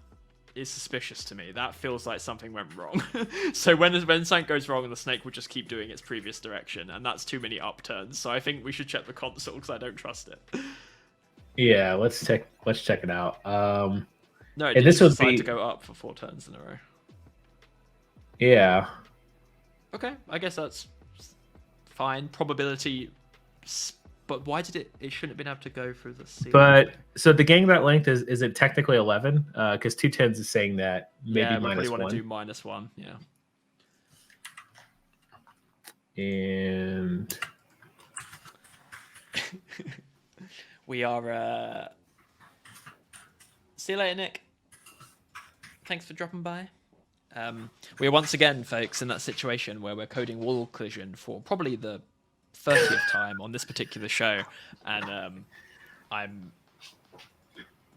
is suspicious to me. That feels like something went wrong. So when something goes wrong, the snake will just keep doing its previous direction, and that's too many upturns. So I think we should check the console because I don't trust it. Yeah, let's check it out. No, it didn't decide to go up for 4 turns in a row. Yeah. Okay, I guess that's fine. Probability, but why did it? It shouldn't have been able to go through the ceiling. But so the getting that length is it technically 11? Because 210s is saying that maybe yeah, we minus probably want 1. to do -1. Yeah. And we are. See you later, Nick. Thanks for dropping by. We're once again, folks, in that situation where we're coding wall collision for probably the 30th time on this particular show, and I'm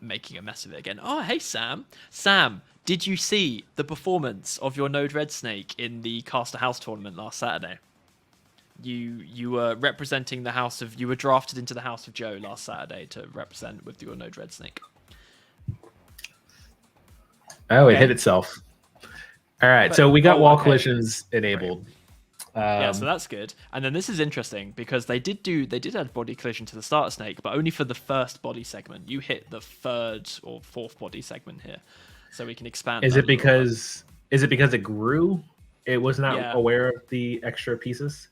making a mess of it again. Oh, hey, Sam. Sam, did you see the performance of your Node Red Snake in the Caster House tournament last Saturday? You were representing the house of... You were drafted into the house of Joe last Saturday to represent with your Node Red Snake. Oh, it hit itself. All right, so we got wall collisions enabled. Yeah, so that's good. And then this is interesting because they did add body collision to the starter snake, but only for the first body segment. You hit the 3rd or 4th body segment here, so we can expand. Is it because it grew? It was not aware of the extra pieces.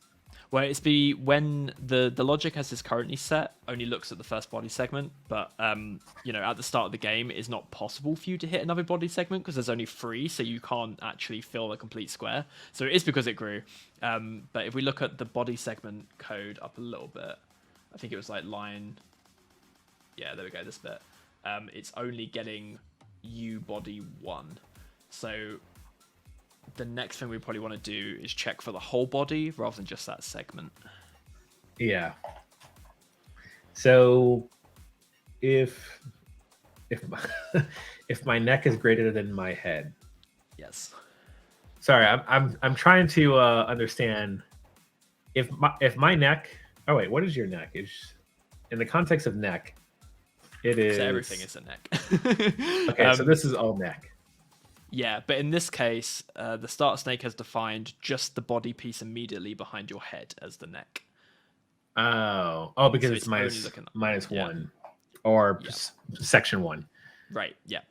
Well, it's when the logic as is currently set only looks at the first body segment, but at the start of the game, it's not possible for you to hit another body segment because there's only 3, so you can't actually fill a complete square. So it is because it grew. But if we look at the body segment code up a little bit, I think it was like line. Yeah, there we go. This bit. It's only getting U body 1. So the next thing we probably want to do is check for the whole body rather than just that segment. Yeah. So if my neck is greater than my head. Yes. Sorry, I'm trying to understand if my neck. Oh wait, what is your neck? Is in the context of neck, it is. So everything is a neck. Okay, so this is all neck. Yeah, but in this case, the starter snake has defined just the body piece immediately behind your head as the neck. Oh, because it's minus 1 or section 1. Right. Yeah.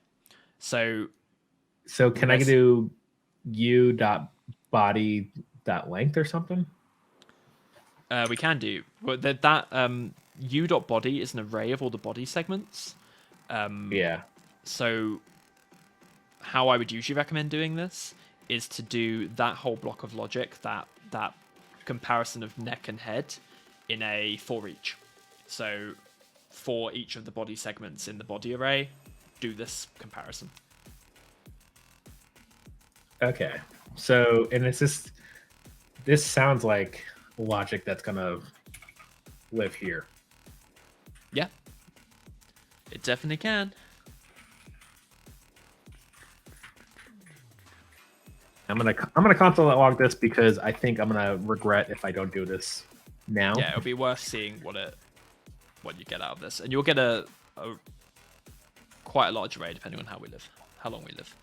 So can I do u.body.length or something? We can do. Well, that u.body is an array of all the body segments. Yeah. So how I would usually recommend doing this is to do that whole block of logic, that comparison of neck and head, in a for each. So for each of the body segments in the body array, do this comparison. Okay. So, and it's just, this sounds like logic that's gonna live here. Yeah, it definitely can. I'm gonna console log this because I think I'm gonna regret if I don't do this now. Yeah, it'll be worth seeing what you get out of this, and you'll get a quite a large array depending on how long we live.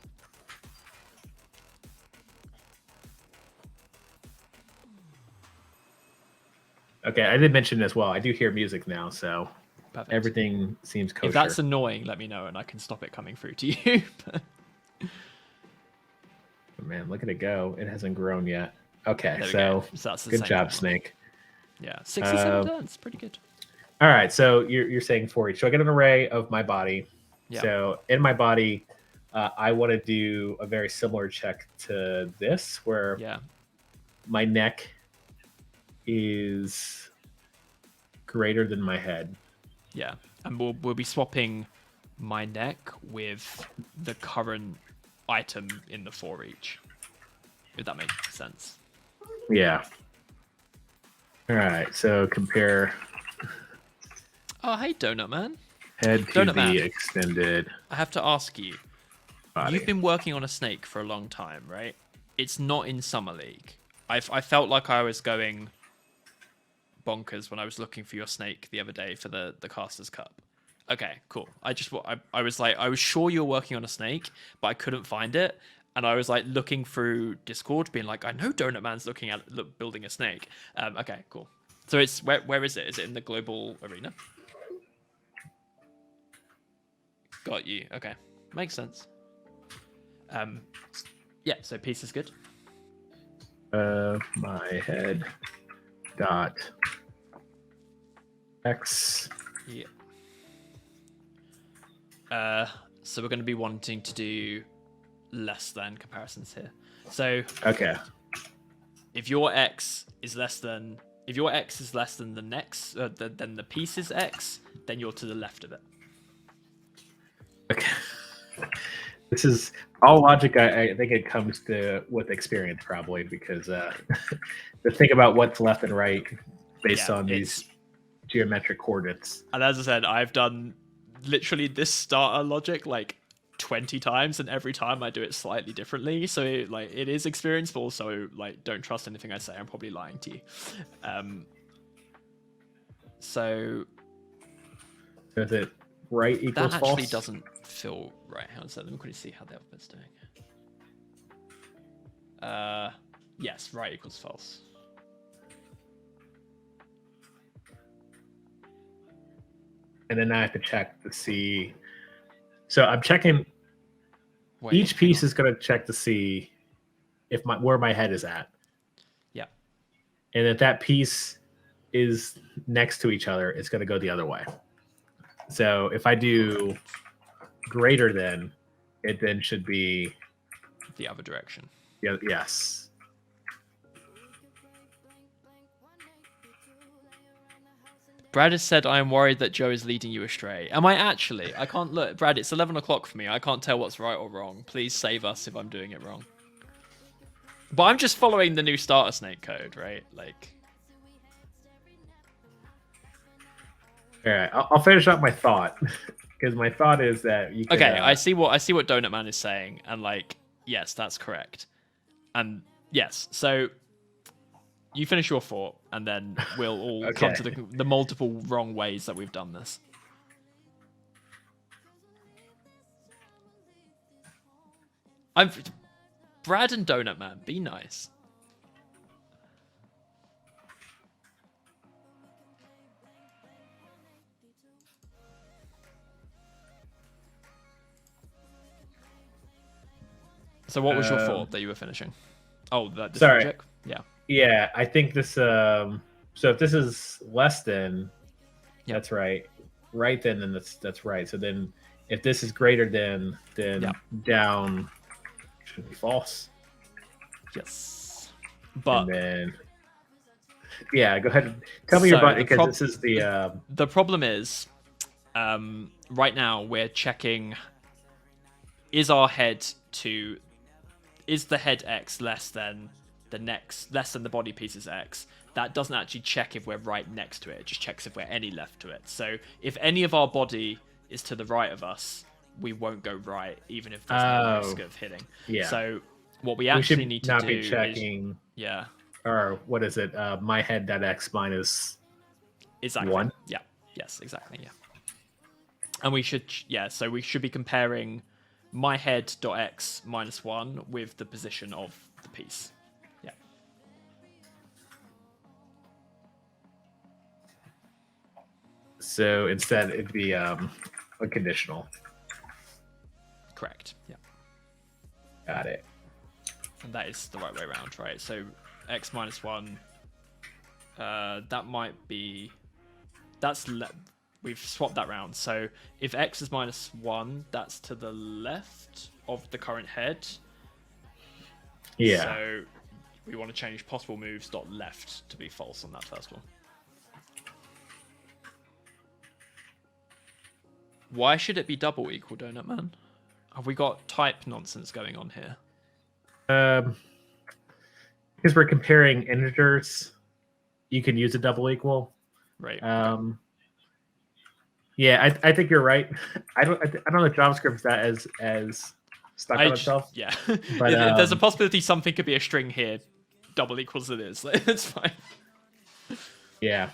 Okay, I did mention as well. I do hear music now, so Perfect. everything seems kosher. If that's annoying, let me know and I can stop it coming through to you. Man, look at it go. It hasn't grown yet. Okay, so that's the good same job, one. Snake. Yeah, 67 turns. Pretty good. All right, so you're saying 4 each. So I get an array of my body. Yeah. So in my body, I want to do a very similar check to this, where my neck is greater than my head. Yeah, and we'll be swapping my neck with the current item in the 4 each, if that makes sense. Yeah. All right, so compare. Oh, hey, Donut Man. Head to the extended. I have to ask you. Body. You've been working on a snake for a long time, right? It's not in Summer League. I felt like I was going bonkers when I was looking for your snake the other day for the Casters Cup. Okay, cool. I was like, I was sure you were working on a snake, but I couldn't find it. And I was like looking through Discord, being like, I know Donut Man's building a snake. Okay, cool. So it's where is it? Is it in the global arena? Got you. Okay, makes sense. Yeah. So piece is good. My head dot x. Yeah. So we're going to be wanting to do less than comparisons here. So okay, if your x is less than the next than the piece's x, then you're to the left of it. Okay. This is all logic. I think it comes to with experience, probably, because to think about what's left and right based on these geometric coordinates. And as I said, I've done literally this starter logic like 20 times, and every time I do it slightly differently. So like it is experience, but also like don't trust anything I say. I'm probably lying to you. So is it right equals that false? actually doesn't feel right. Hang on a second. Let me quickly see how the alphabet's doing. Yes, right equals false. And then I have to check to see. So I'm checking. Wait, each piece is going to check to see if where my head is at. Yeah. And if that piece is next to each other, it's going to go the other way. So if I do greater than, it then should be the other direction. Yeah. Yes. Brad has said, I am worried that Joe is leading you astray. Am I actually? I can't look. Brad, it's 11 o'clock for me. I can't tell what's right or wrong. Please save us if I'm doing it wrong. But I'm just following the new starter snake code, right? Like. All right, I'll finish up my thought, because my thought is that you can, okay, I see what Donut Man is saying, and like, yes, that's correct, and yes, so you finish your thought, and then we'll all come to the multiple wrong ways that we've done this. Brad and Donut Man, be nice. So what was your thought that you were finishing? Oh, this sorry. logic? Yeah. Yeah, I think this. So if this is less than, that's right. Right then that's right. So then, if this is greater than, then down should be false. Yes. But and then, yeah, go ahead. Tell me your button, because this is the. The problem is, right now we're checking. Is the head X less than the body piece's X? That doesn't actually check if we're right next to it. It just checks if we're any left to it. So if any of our body is to the right of us, we won't go right, even if there's no risk of hitting. Yeah. So what we actually need to do be checking. Yeah. Or what is it? My head.x minus exactly 1. Yeah. Yes, exactly. Yeah. And we should, yeah, so we should be comparing my head.x -1 with the position of the piece. Yeah. So instead, it'd be a conditional. Correct. Yeah. Got it. And that is the right way around, right? So x -1, that might be, we've swapped that round. So if x is -1, that's to the left of the current head. Yeah. So we want to change possible moves .left to be false on that first one. Why should it be double equal, Donut Man? Have we got type nonsense going on here? Because we're comparing integers, you can use a double equal. Right. Yeah, I think you're right. I don't know if JavaScript is that as stuck on itself. Yeah. But if there's a possibility something could be a string here, double equals it is. It's fine. Yeah.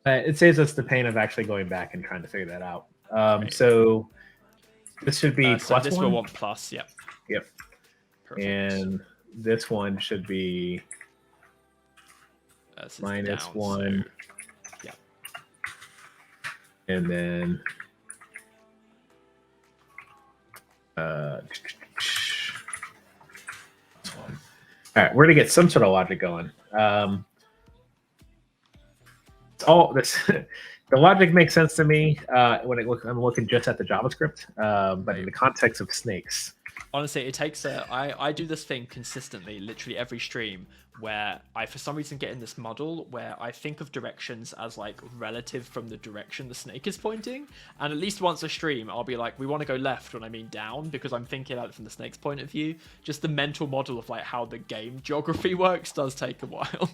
It saves us the pain of actually going back and trying to figure that out. Right. So this should be so plus this one. will want plus, yep. Yep. Perfect. And this one should be -1. So, yeah. And then all right, we're gonna get some sort of logic going. It's all this. The logic makes sense to me when I'm looking just at the JavaScript, but in the context of snakes. Honestly, it takes I do this thing consistently, literally every stream, where I for some reason get in this muddle where I think of directions as like relative from the direction the snake is pointing, and at least once a stream I'll be like, we want to go left when I mean down, because I'm thinking about it from the snake's point of view. Just the mental model of like how the game geography works does take a while.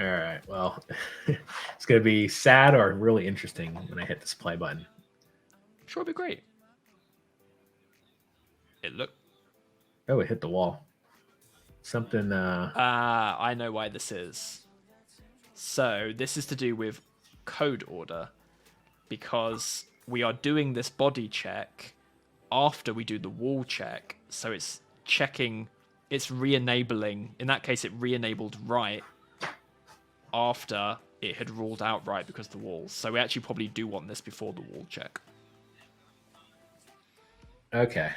All right, well, it's gonna be sad or really interesting when I hit this play button. I'm sure it'll be great. Oh, it hit the wall. Something. I know why this is. So this is to do with code order, because we are doing this body check after we do the wall check. So it's checking, it's re-enabling. In that case, it re-enabled right after it had ruled out right because of the walls. So we actually probably do want this before the wall check. Okay.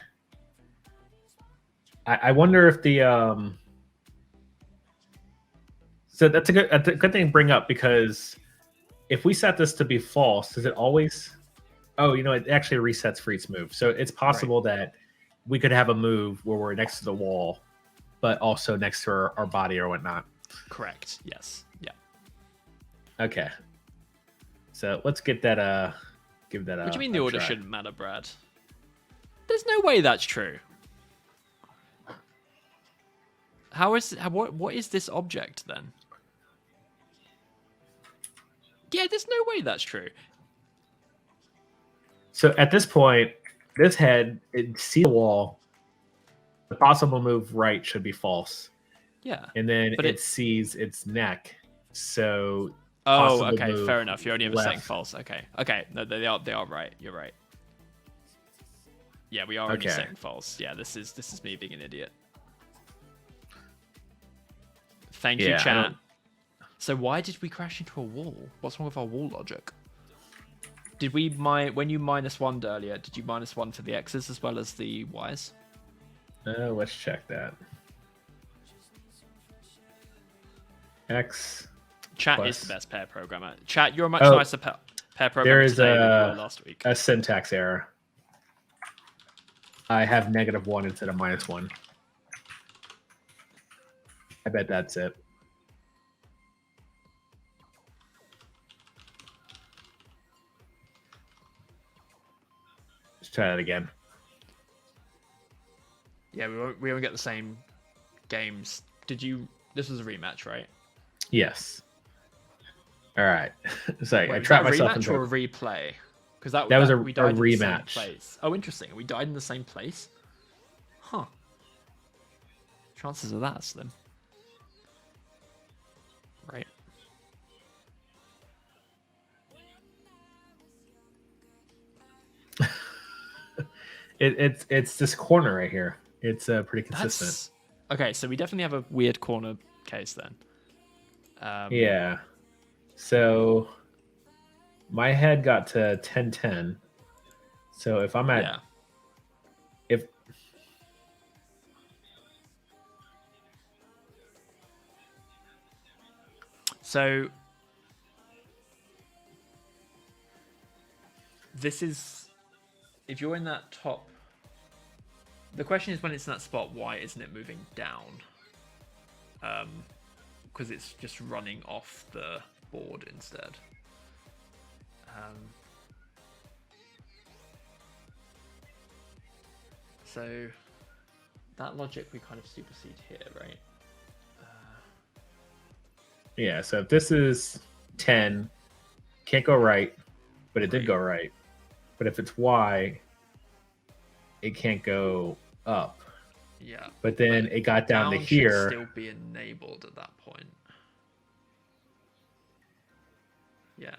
I wonder if the so that's a good thing to bring up, because if we set this to be false, does it always? Oh, you know, it actually resets for each move. So it's possible that we could have a move where we're next to the wall, but also next to our body or whatnot. Correct. Yes. Yeah. Okay. So let's get that. Give that. What do you mean the order shouldn't matter, Brad? There's no way that's true. What is this object then? Yeah, there's no way that's true. So at this point, this head, it sees the wall. The possible move right should be false. Yeah. And then it sees its neck. So okay, fair enough. You're only ever saying false. Okay. No, they are right. You're right. Yeah, we are only saying false. Yeah, this is me being an idiot. Thank you, chat. So why did we crash into a wall? What's wrong with our wall logic? Did we when you -1'd earlier, did you -1 for the X's as well as the Y's? Let's check that. X. Chat is the best pair programmer. Chat, you're a much nicer pair programmer there is today than you were last week. A syntax error. I have -1 instead of -1. I bet that's it. Let's try that again. Yeah, we won't get the same games. This was a rematch, right? Yes. All right. Sorry, Wait, I trapped myself into a rematch or a replay? Because that was a we died rematch. In the same place. Oh, interesting. We died in the same place. Huh. Chances of that are slim. Right. It's this corner right here. It's pretty consistent. That's okay. So we definitely have a weird corner case then. Yeah. So my head got to 1010. So if I'm at Yeah. if So this is if you're in that top. The question is when it's in that spot, why isn't it moving down? Because it's just running off the board instead. So that logic we kind of supersede here, right? yeah, so if this is 10, can't go right, but it did Right. go right. But if it's Y, it can't go up. Yeah. But then it got down to should here. still be enabled at that point. Yeah.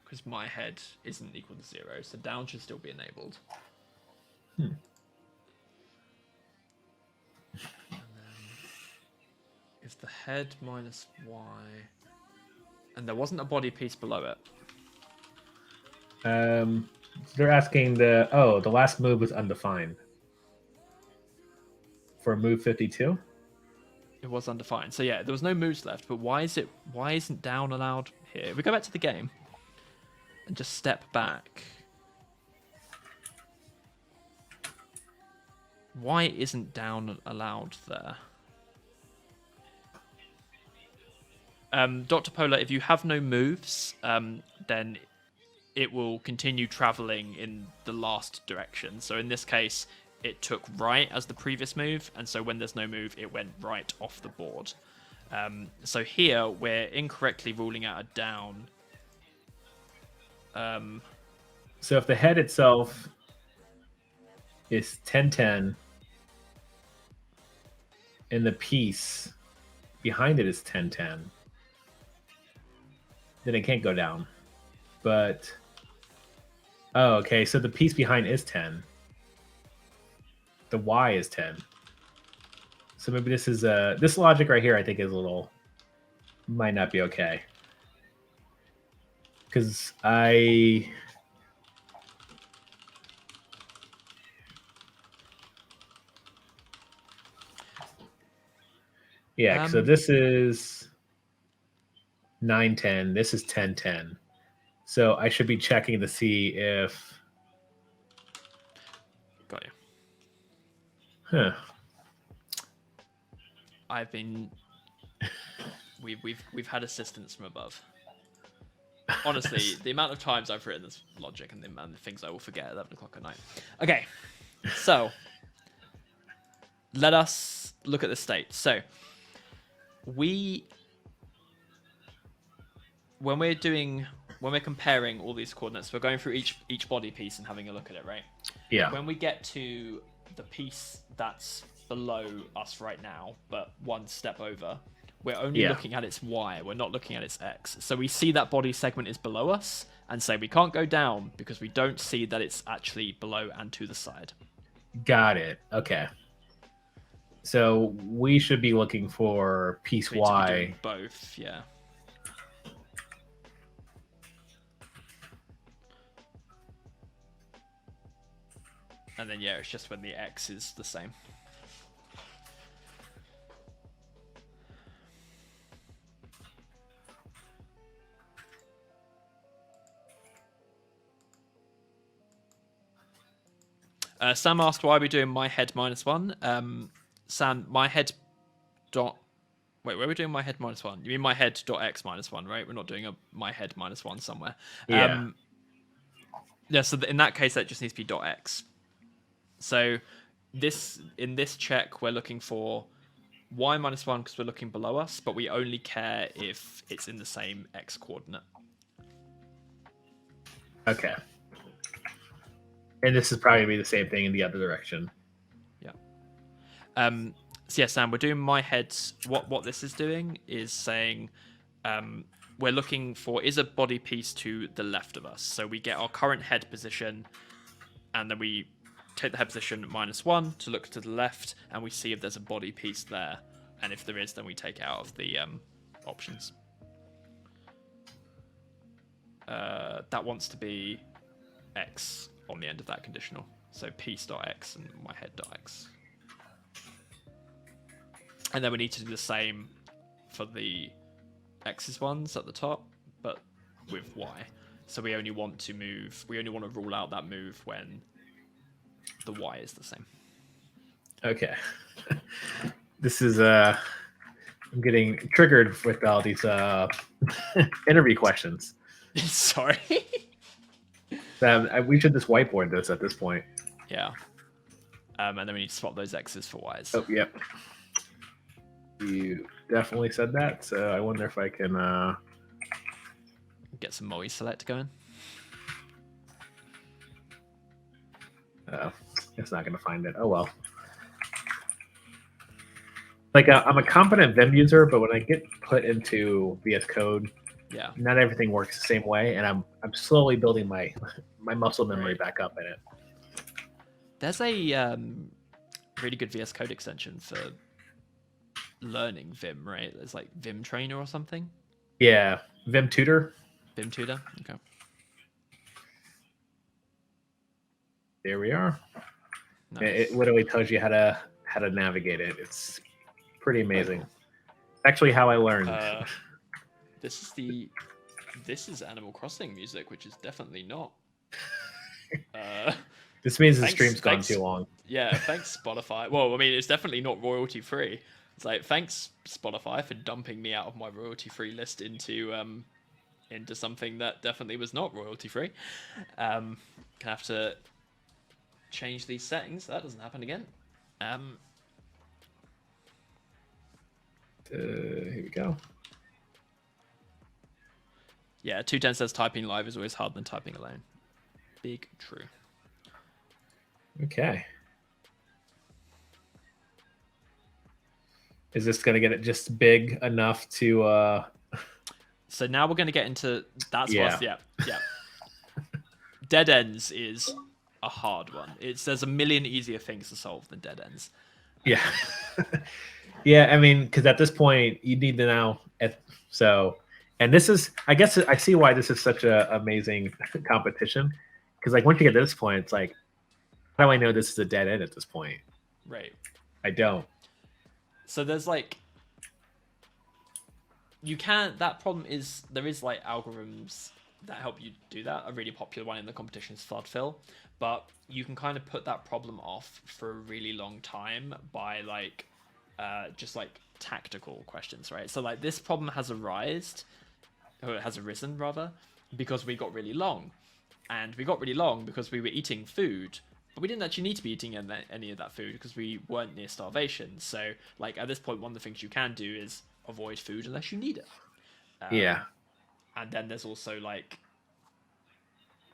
Because my head isn't equal to 0, so down should still be enabled. And then if the head minus Y, and there wasn't a body piece below it. They're asking the last move was undefined for move 52. It was undefined. So yeah, there was no moves left, but why isn't down allowed here? If we go back to the game and just step back. Why isn't down allowed there? Dr. Polar, if you have no moves, then it will continue traveling in the last direction. So in this case, it took right as the previous move, and so when there's no move, it went right off the board. So here, we're incorrectly ruling out a down. So if the head itself is 1010, and the piece behind it is 1010, then it can't go down. But okay, so the piece behind is 10. The Y is 10. So maybe this is this logic right here I think is a little might not be okay. Because yeah, so this is 910. This is 1010. So I should be checking to see if. Got you. Huh. I've been. We've had assistance from above. Honestly, the amount of times I've written this logic and the amount of things I will forget at 11 o'clock at night. Okay, so let us look at the state. So when we're comparing all these coordinates, we're going through each body piece and having a look at it, right? Yeah. When we get to the piece that's below us right now, but one step over, we're only looking at its Y. We're not looking at its X. So we see that body segment is below us and say we can't go down because we don't see that it's actually below and to the side. Got it. Okay. So we should be looking for piece Y. Both, yeah. And then, yeah, it's just when the X is the same. Sam asked why are we doing my head -1. Sam, my head dot. Wait, where are we doing my head -1? You mean my head dot x -1, right? We're not doing a my head -1 somewhere. Yeah. Yeah. So in that case, that just needs to be dot x. So in this check, we're looking for y -1 because we're looking below us, but we only care if it's in the same x coordinate. Okay. And this is probably be the same thing in the other direction. Yeah. So yeah, Sam, we're doing my head. What this is doing is saying we're looking for is a body piece to the left of us. So we get our current head position, and then we take the head position -1 to look to the left, and we see if there's a body piece there. And if there is, then we take it out of the options. That wants to be X on the end of that conditional. So piece.x and my head.x. And then we need to do the same for the X's ones at the top, but with Y. So we only want to rule out that move when the Y is the same. Okay. This is I'm getting triggered with all these interview questions. Sorry. We should just whiteboard this at this point. Yeah. And then we need to swap those X's for Y's. Oh, yep. You definitely said that, so I wonder if I can get some MOE select going. It's not going to find it. Oh well. Like I'm a competent Vim user, but when I get put into VS Code, yeah, not everything works the same way, and I'm slowly building my muscle memory back up in it. There's a really good VS Code extension for learning Vim, right? There's like Vim Trainer or something. Yeah, Vim Tutor. Vim Tutor. Okay. There we are. Nice. It literally tells you how to navigate it. It's pretty amazing. Actually, how I learned. This is Animal Crossing music, which is definitely not. This means the stream's gone too long. Yeah, thanks Spotify. Well, I mean, it's definitely not royalty free. It's like, thanks Spotify for dumping me out of my royalty free list into something that definitely was not royalty free. Gonna have to change these settings. That doesn't happen again. Here we go. Yeah, 210 says typing live is always harder than typing alone. Big true. Okay. Is this gonna get it just big enough to? So now we're gonna get into yeah. Dead ends is a hard one. There's a million easier things to solve than dead ends. Yeah. Yeah, I mean, because at this point you need to know. And this is, I guess, I see why this is such a amazing competition. Because like once you get to this point, it's like, how do I know this is a dead end at this point? Right. I don't. So there's like, that problem is, there is like algorithms that help you do that. A really popular one in the competition is FudFill, but you can kind of put that problem off for a really long time by like, just like tactical questions, right? So like this problem has arisen rather, because we got really long. And we got really long because we were eating food, but we didn't actually need to be eating any of that food because we weren't near starvation. So like at this point, one of the things you can do is avoid food unless you need it. Yeah. And then there's also like,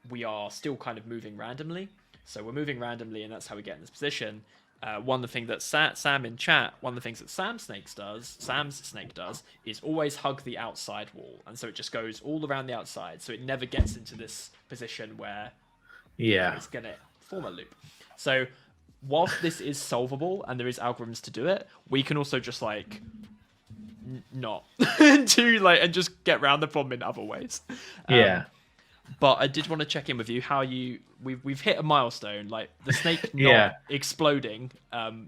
we are still kind of moving randomly. So we're moving randomly, and that's how we get in this position. One of the things that Sam in chat, one of the things that Sam's snake does is always hug the outside wall. And so it just goes all around the outside. So it never gets into this position where it's going to form a loop. So whilst this is solvable and there is algorithms to do it, we can also just like not do like, and just get around the problem in other ways. Yeah. But I did want to check in with you how we've hit a milestone, like the snake not exploding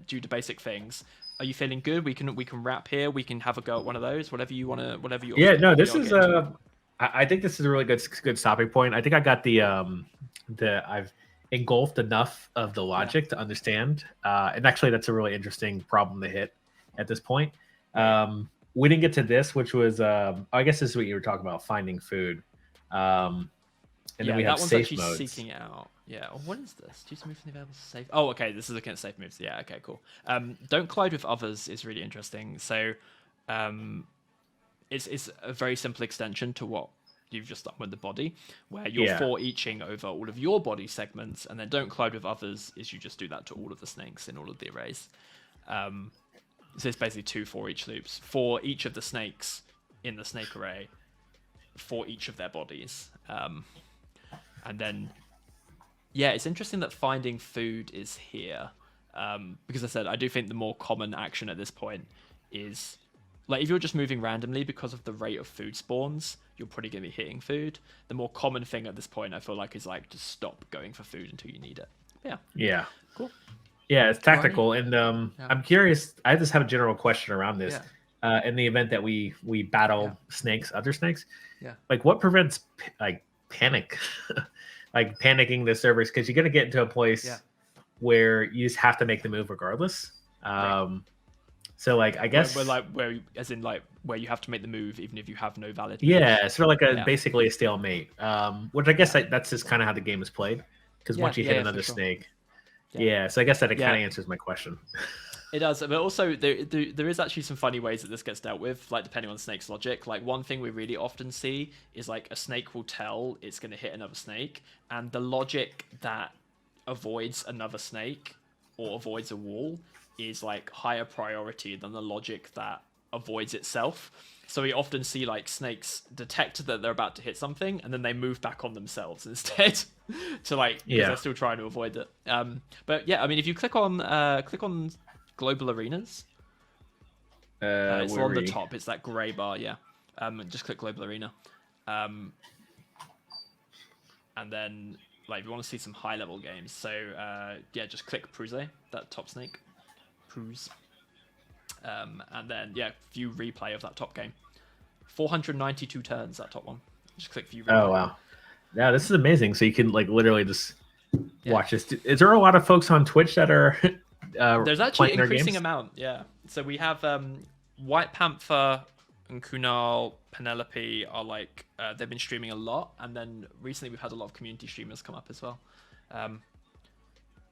due to basic things. Are you feeling good? We can wrap here. We can have a go at one of those. Whatever you. Yeah, no, this is I think this is a really good stopping point. I think I got I've engulfed enough of the logic to understand. And actually, that's a really interesting problem to hit at this point. We didn't get to this, which was I guess this is what you were talking about, finding food. And then we have safe modes. Seeking out. Yeah. What is this? Choose to move from the available safe. Oh, okay. This is looking at safe moves. Yeah. Okay. Cool. Don't collide with others is really interesting. So, it's a very simple extension to what you've just done with the body, where you're for eaching over all of your body segments, and then don't collide with others is you just do that to all of the snakes in all of the arrays. So it's basically 2 for each loops for each of the snakes in the snake array for each of their bodies. And then Yeah, it's interesting that finding food is here, because I said I do think the more common action at this point is like if you're just moving randomly because of the rate of food spawns, you're probably going to be hitting food. The more common thing at this point, I feel like, is like to stop going for food until you need it. Yeah, Yeah. cool. Yeah, it's Alrighty. tactical, and Yeah. I'm curious. I just have a general question around this. Yeah. In the event that we battle Yeah. snakes, other snakes, Yeah. like what prevents like panic, like panicking the servers? Because you're gonna get into a place Yeah. where you just have to make the move regardless. Right. So like I guess as in like where you have to make the move even if you have no valid move. yeah, sort of like Yeah. basically a stalemate. Which I guess that's just kind of how the game is played. Because once you hit another snake, so I guess that it kind of answers my question. It does, but also there is actually some funny ways that this gets dealt with, like depending on the snake's logic. Like one thing we really often see is like a snake will tell it's going to hit another snake, and the logic that avoids another snake or avoids a wall is like higher priority than the logic that avoids itself. So we often see like snakes detect that they're about to hit something, and then they move back on themselves instead to like because they're still trying to avoid it. But yeah, I mean, if you click on global arenas, it's on the top. It's that grey bar. Yeah, just click global arena, and then like if you want to see some high level games, so yeah, just click Pruze, that top snake, Pruze. And then view replay of that top game. 492 turns, that top one. Just click view replay. Oh wow, yeah, this is amazing. So you can like literally just watch this. Is there a lot of folks on Twitch that are? There's actually an increasing amount. Yeah. So we have White Panther and Kunal, Penelope are like they've been streaming a lot, and then recently we've had a lot of community streamers come up as well.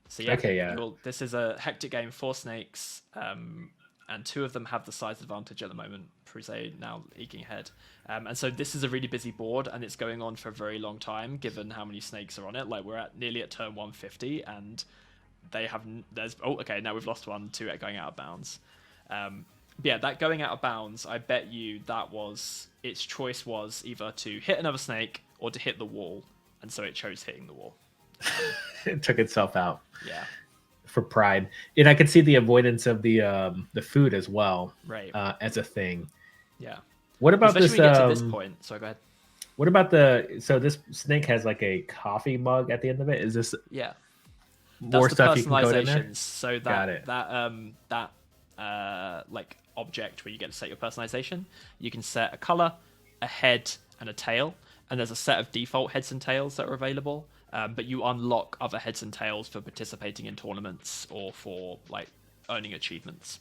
So yeah, this is a hectic game, 4 snakes. And 2 of them have the size advantage at the moment. Pruze now eking ahead. And so this is a really busy board, and it's going on for a very long time, given how many snakes are on it. Like, we're nearly at turn 150, and they have... now we've lost 1, 2 going out of bounds. Yeah, that going out of bounds, I bet you that was... Its choice was either to hit another snake or to hit the wall, and so it chose hitting the wall. It took itself out. Yeah. For pride, and I could see the avoidance of the food as well, right? As a thing. Yeah. What about especially when we get to this point? So go ahead. What about so this snake has like a coffee mug at the end of it? Is this more stuff you can code in there? So that like object where you get to set your personalization, you can set a color, a head, and a tail, and there's a set of default heads and tails that are available. But you unlock other heads and tails for participating in tournaments or for like earning achievements.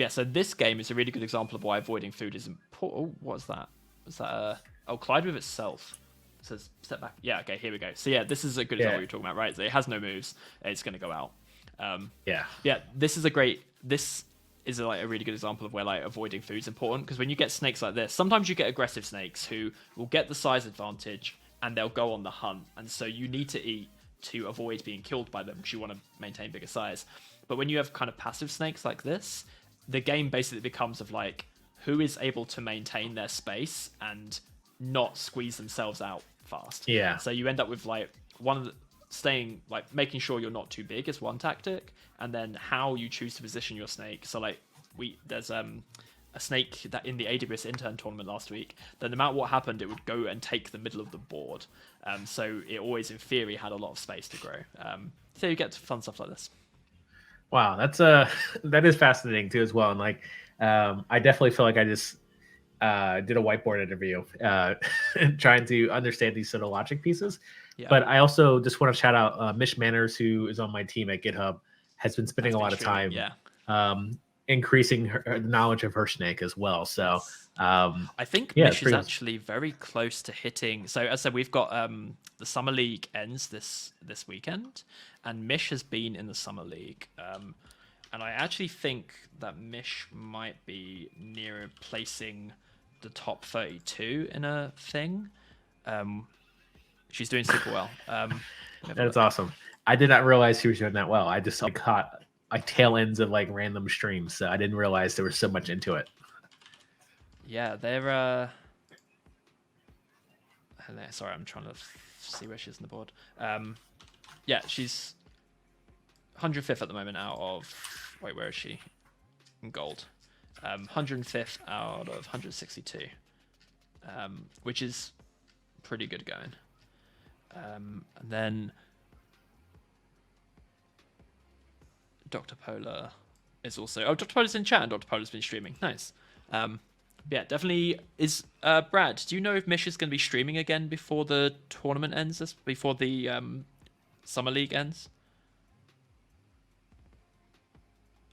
So this game is a really good example of why avoiding food is important. Oh, what's that? Was that collide with itself? It says step back. Yeah, okay, here we go. So yeah, this is a good example you're talking about, right? So it has no moves. It's going to go out. This is a really good example of where like avoiding food is important, because when you get snakes like this, sometimes you get aggressive snakes who will get the size advantage and they'll go on the hunt, and so you need to eat to avoid being killed by them because you want to maintain bigger size. But when you have kind of passive snakes like this, the game basically becomes of like who is able to maintain their space and not squeeze themselves out fast. Yeah. So you end up with like making sure you're not too big is one tactic, and then how you choose to position your snake. So like there's a snake that in the AWS intern tournament last week, then no matter what happened, it would go and take the middle of the board. So it always, in theory, had a lot of space to grow. So you get to fun stuff like this. Wow, that is fascinating too as well. And like, I definitely feel like I just did a whiteboard interview, trying to understand these sort of logic pieces. Yeah. But I also just want to shout out Mish Manners, who is on my team at GitHub, has been spending a lot of time. Increasing her knowledge of her snake as well. So I think Mish is actually very close to hitting. So as I said, we've got the Summer League ends this weekend, and Mish has been in the Summer League. And I actually think that Mish might be near placing the top 32 in a thing. She's doing super well. That's awesome. I did not realize she was doing that well. I just caught tail ends of like random streams, so I didn't realize there was so much into it. Yeah, they're Sorry, I'm trying to see where she is on the board. Yeah, she's 105th at the moment out of... Wait, where is she? In gold. 105th out of 162. Which is pretty good going. And then Dr. Polar is also... Oh, Dr. Polar's in chat and Dr. Polar's been streaming. Nice. Yeah, definitely. Is Brad, do you know if Mish is going to be streaming again before the tournament ends, before the Summer League ends?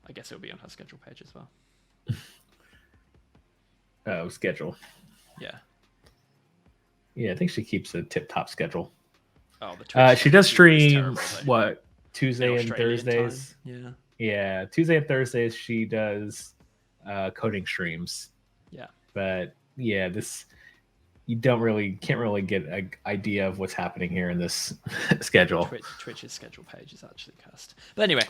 I guess it'll be on her schedule page as well. Oh, schedule. Yeah. Yeah, I think she keeps a tip-top schedule. Oh, the Twitch she does stream, terrible, what, Tuesday and Australian Thursdays? time. Yeah, Tuesday and Thursdays she does coding streams. Yeah. But yeah, you can't really get an idea of what's happening here in this schedule. Twitch's schedule page is actually cursed. But anyway,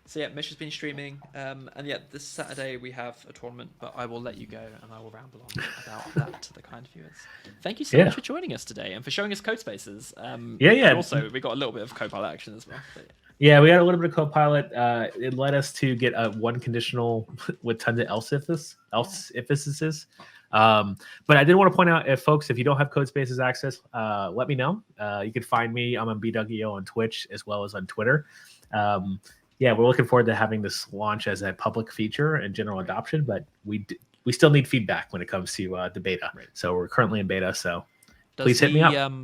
so yeah, Mish has been streaming, and yeah, this Saturday we have a tournament, but I will let you go and I will ramble on about that to the kind viewers. Thank you so much for joining us today and for showing us Codespaces. Yeah. And also, we got a little bit of Copilot action as well. But... Yeah, we got a little bit of Copilot. It led us to get a one conditional with tons of else ifs. But I did want to point out, if you don't have Codespaces access, let me know. You can find me. I'm on BWO on Twitch as well as on Twitter. Yeah, we're looking forward to having this launch as a public feature and general adoption, but we still need feedback when it comes to the beta. Right. So we're currently in beta, so please hit me up.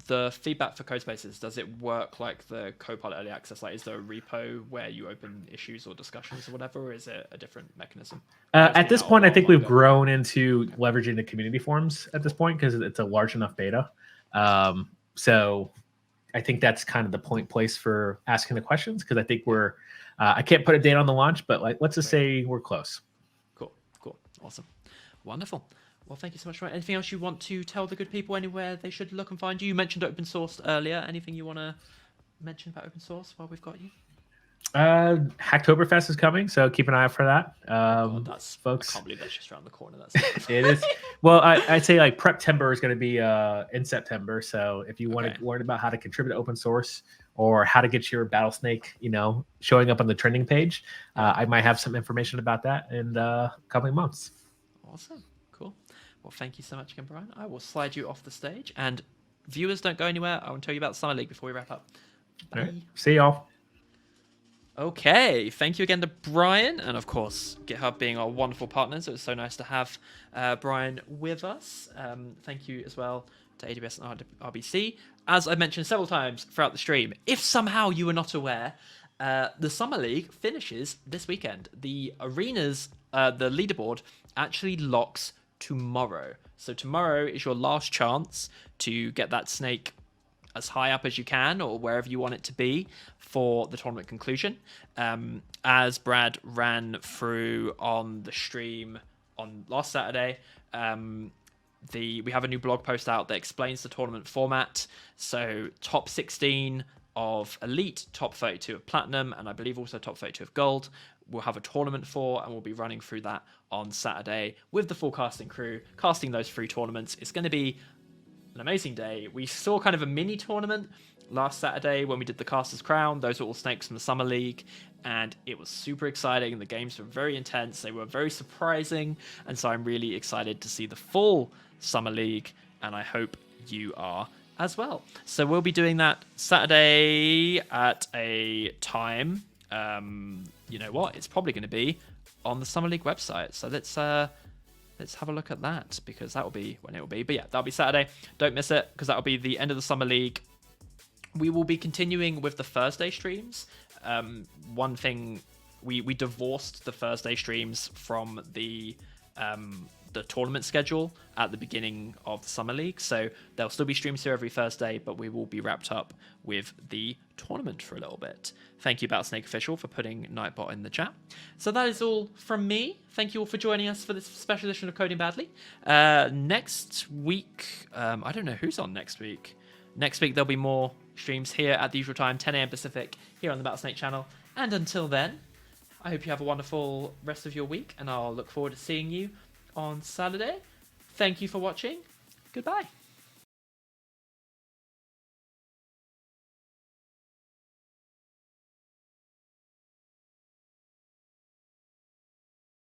The feedback for Codespaces, does it work like the Copilot Early Access? Like, is there a repo where you open issues or discussions or whatever, or is it a different mechanism? At this point, I think we've grown into leveraging the community forums at this point because it's a large enough beta. So I think that's kind of the place for asking the questions, because I think we're I can't put a date on the launch, but let's just say we're close. Cool. Awesome. Wonderful. Well, thank you so much. Anything else you want to tell the good people anywhere they should look and find you? You mentioned open source earlier. Anything you want to mention about open source while we've got you? Hacktoberfest is coming, so keep an eye out for that. Folks. I can't believe that's just around the corner. That's it is. Well, I'd say like Preptember is going to be in September. So if you want to learn about how to contribute to open source or how to get your Battlesnake, showing up on the trending page, I might have some information about that in coming months. Awesome. Cool. Well, thank you so much again, Brian. I will slide you off the stage. And viewers, don't go anywhere. I will tell you about Summer League before we wrap up. Bye. All right. See y'all. Okay, thank you again to Brian, and of course GitHub being our wonderful partners. It was so nice to have Brian with us. Thank you as well to AWS and RBC. As I mentioned several times throughout the stream, if somehow you were not aware, the Summer League finishes this weekend. The arenas, the leaderboard actually locks tomorrow. So tomorrow is your last chance to get that snake as high up as you can or wherever you want it to be for the tournament conclusion. As Brad ran through on the stream on last Saturday, we have a new blog post out that explains the tournament format. So top 16 of Elite, top 32 of Platinum, and I believe also top 32 of Gold, we'll have a tournament for, and we'll be running through that on Saturday with the full casting crew, casting those 3 tournaments. It's going to be an amazing day. We saw kind of a mini tournament last Saturday when we did the Caster's Crown. Those were all snakes from the Summer League, and it was super exciting. The games were very intense. They were very surprising, and so I'm really excited to see the full Summer League, and I hope you are as well. So we'll be doing that Saturday at a time. You know what? It's probably going to be on the Summer League website. So let's have a look at that, because that will be when it will be. But yeah, that'll be Saturday. Don't miss it, because that'll be the end of the Summer League. We will be continuing with the Thursday streams. One thing, we divorced the Thursday streams from the tournament schedule at the beginning of the Summer League. So there'll still be streams here every Thursday, but we will be wrapped up with the tournament for a little bit. Thank you, Battlesnake Official, for putting Nightbot in the chat. So that is all from me. Thank you all for joining us for this special edition of Coding Badly. Next week, I don't know who's on next week. Next week, there'll be more streams here at the usual time, 10 a.m. Pacific, here on the Battlesnake channel. And until then, I hope you have a wonderful rest of your week, and I'll look forward to seeing you on Saturday. Thank you for watching, Goodbye.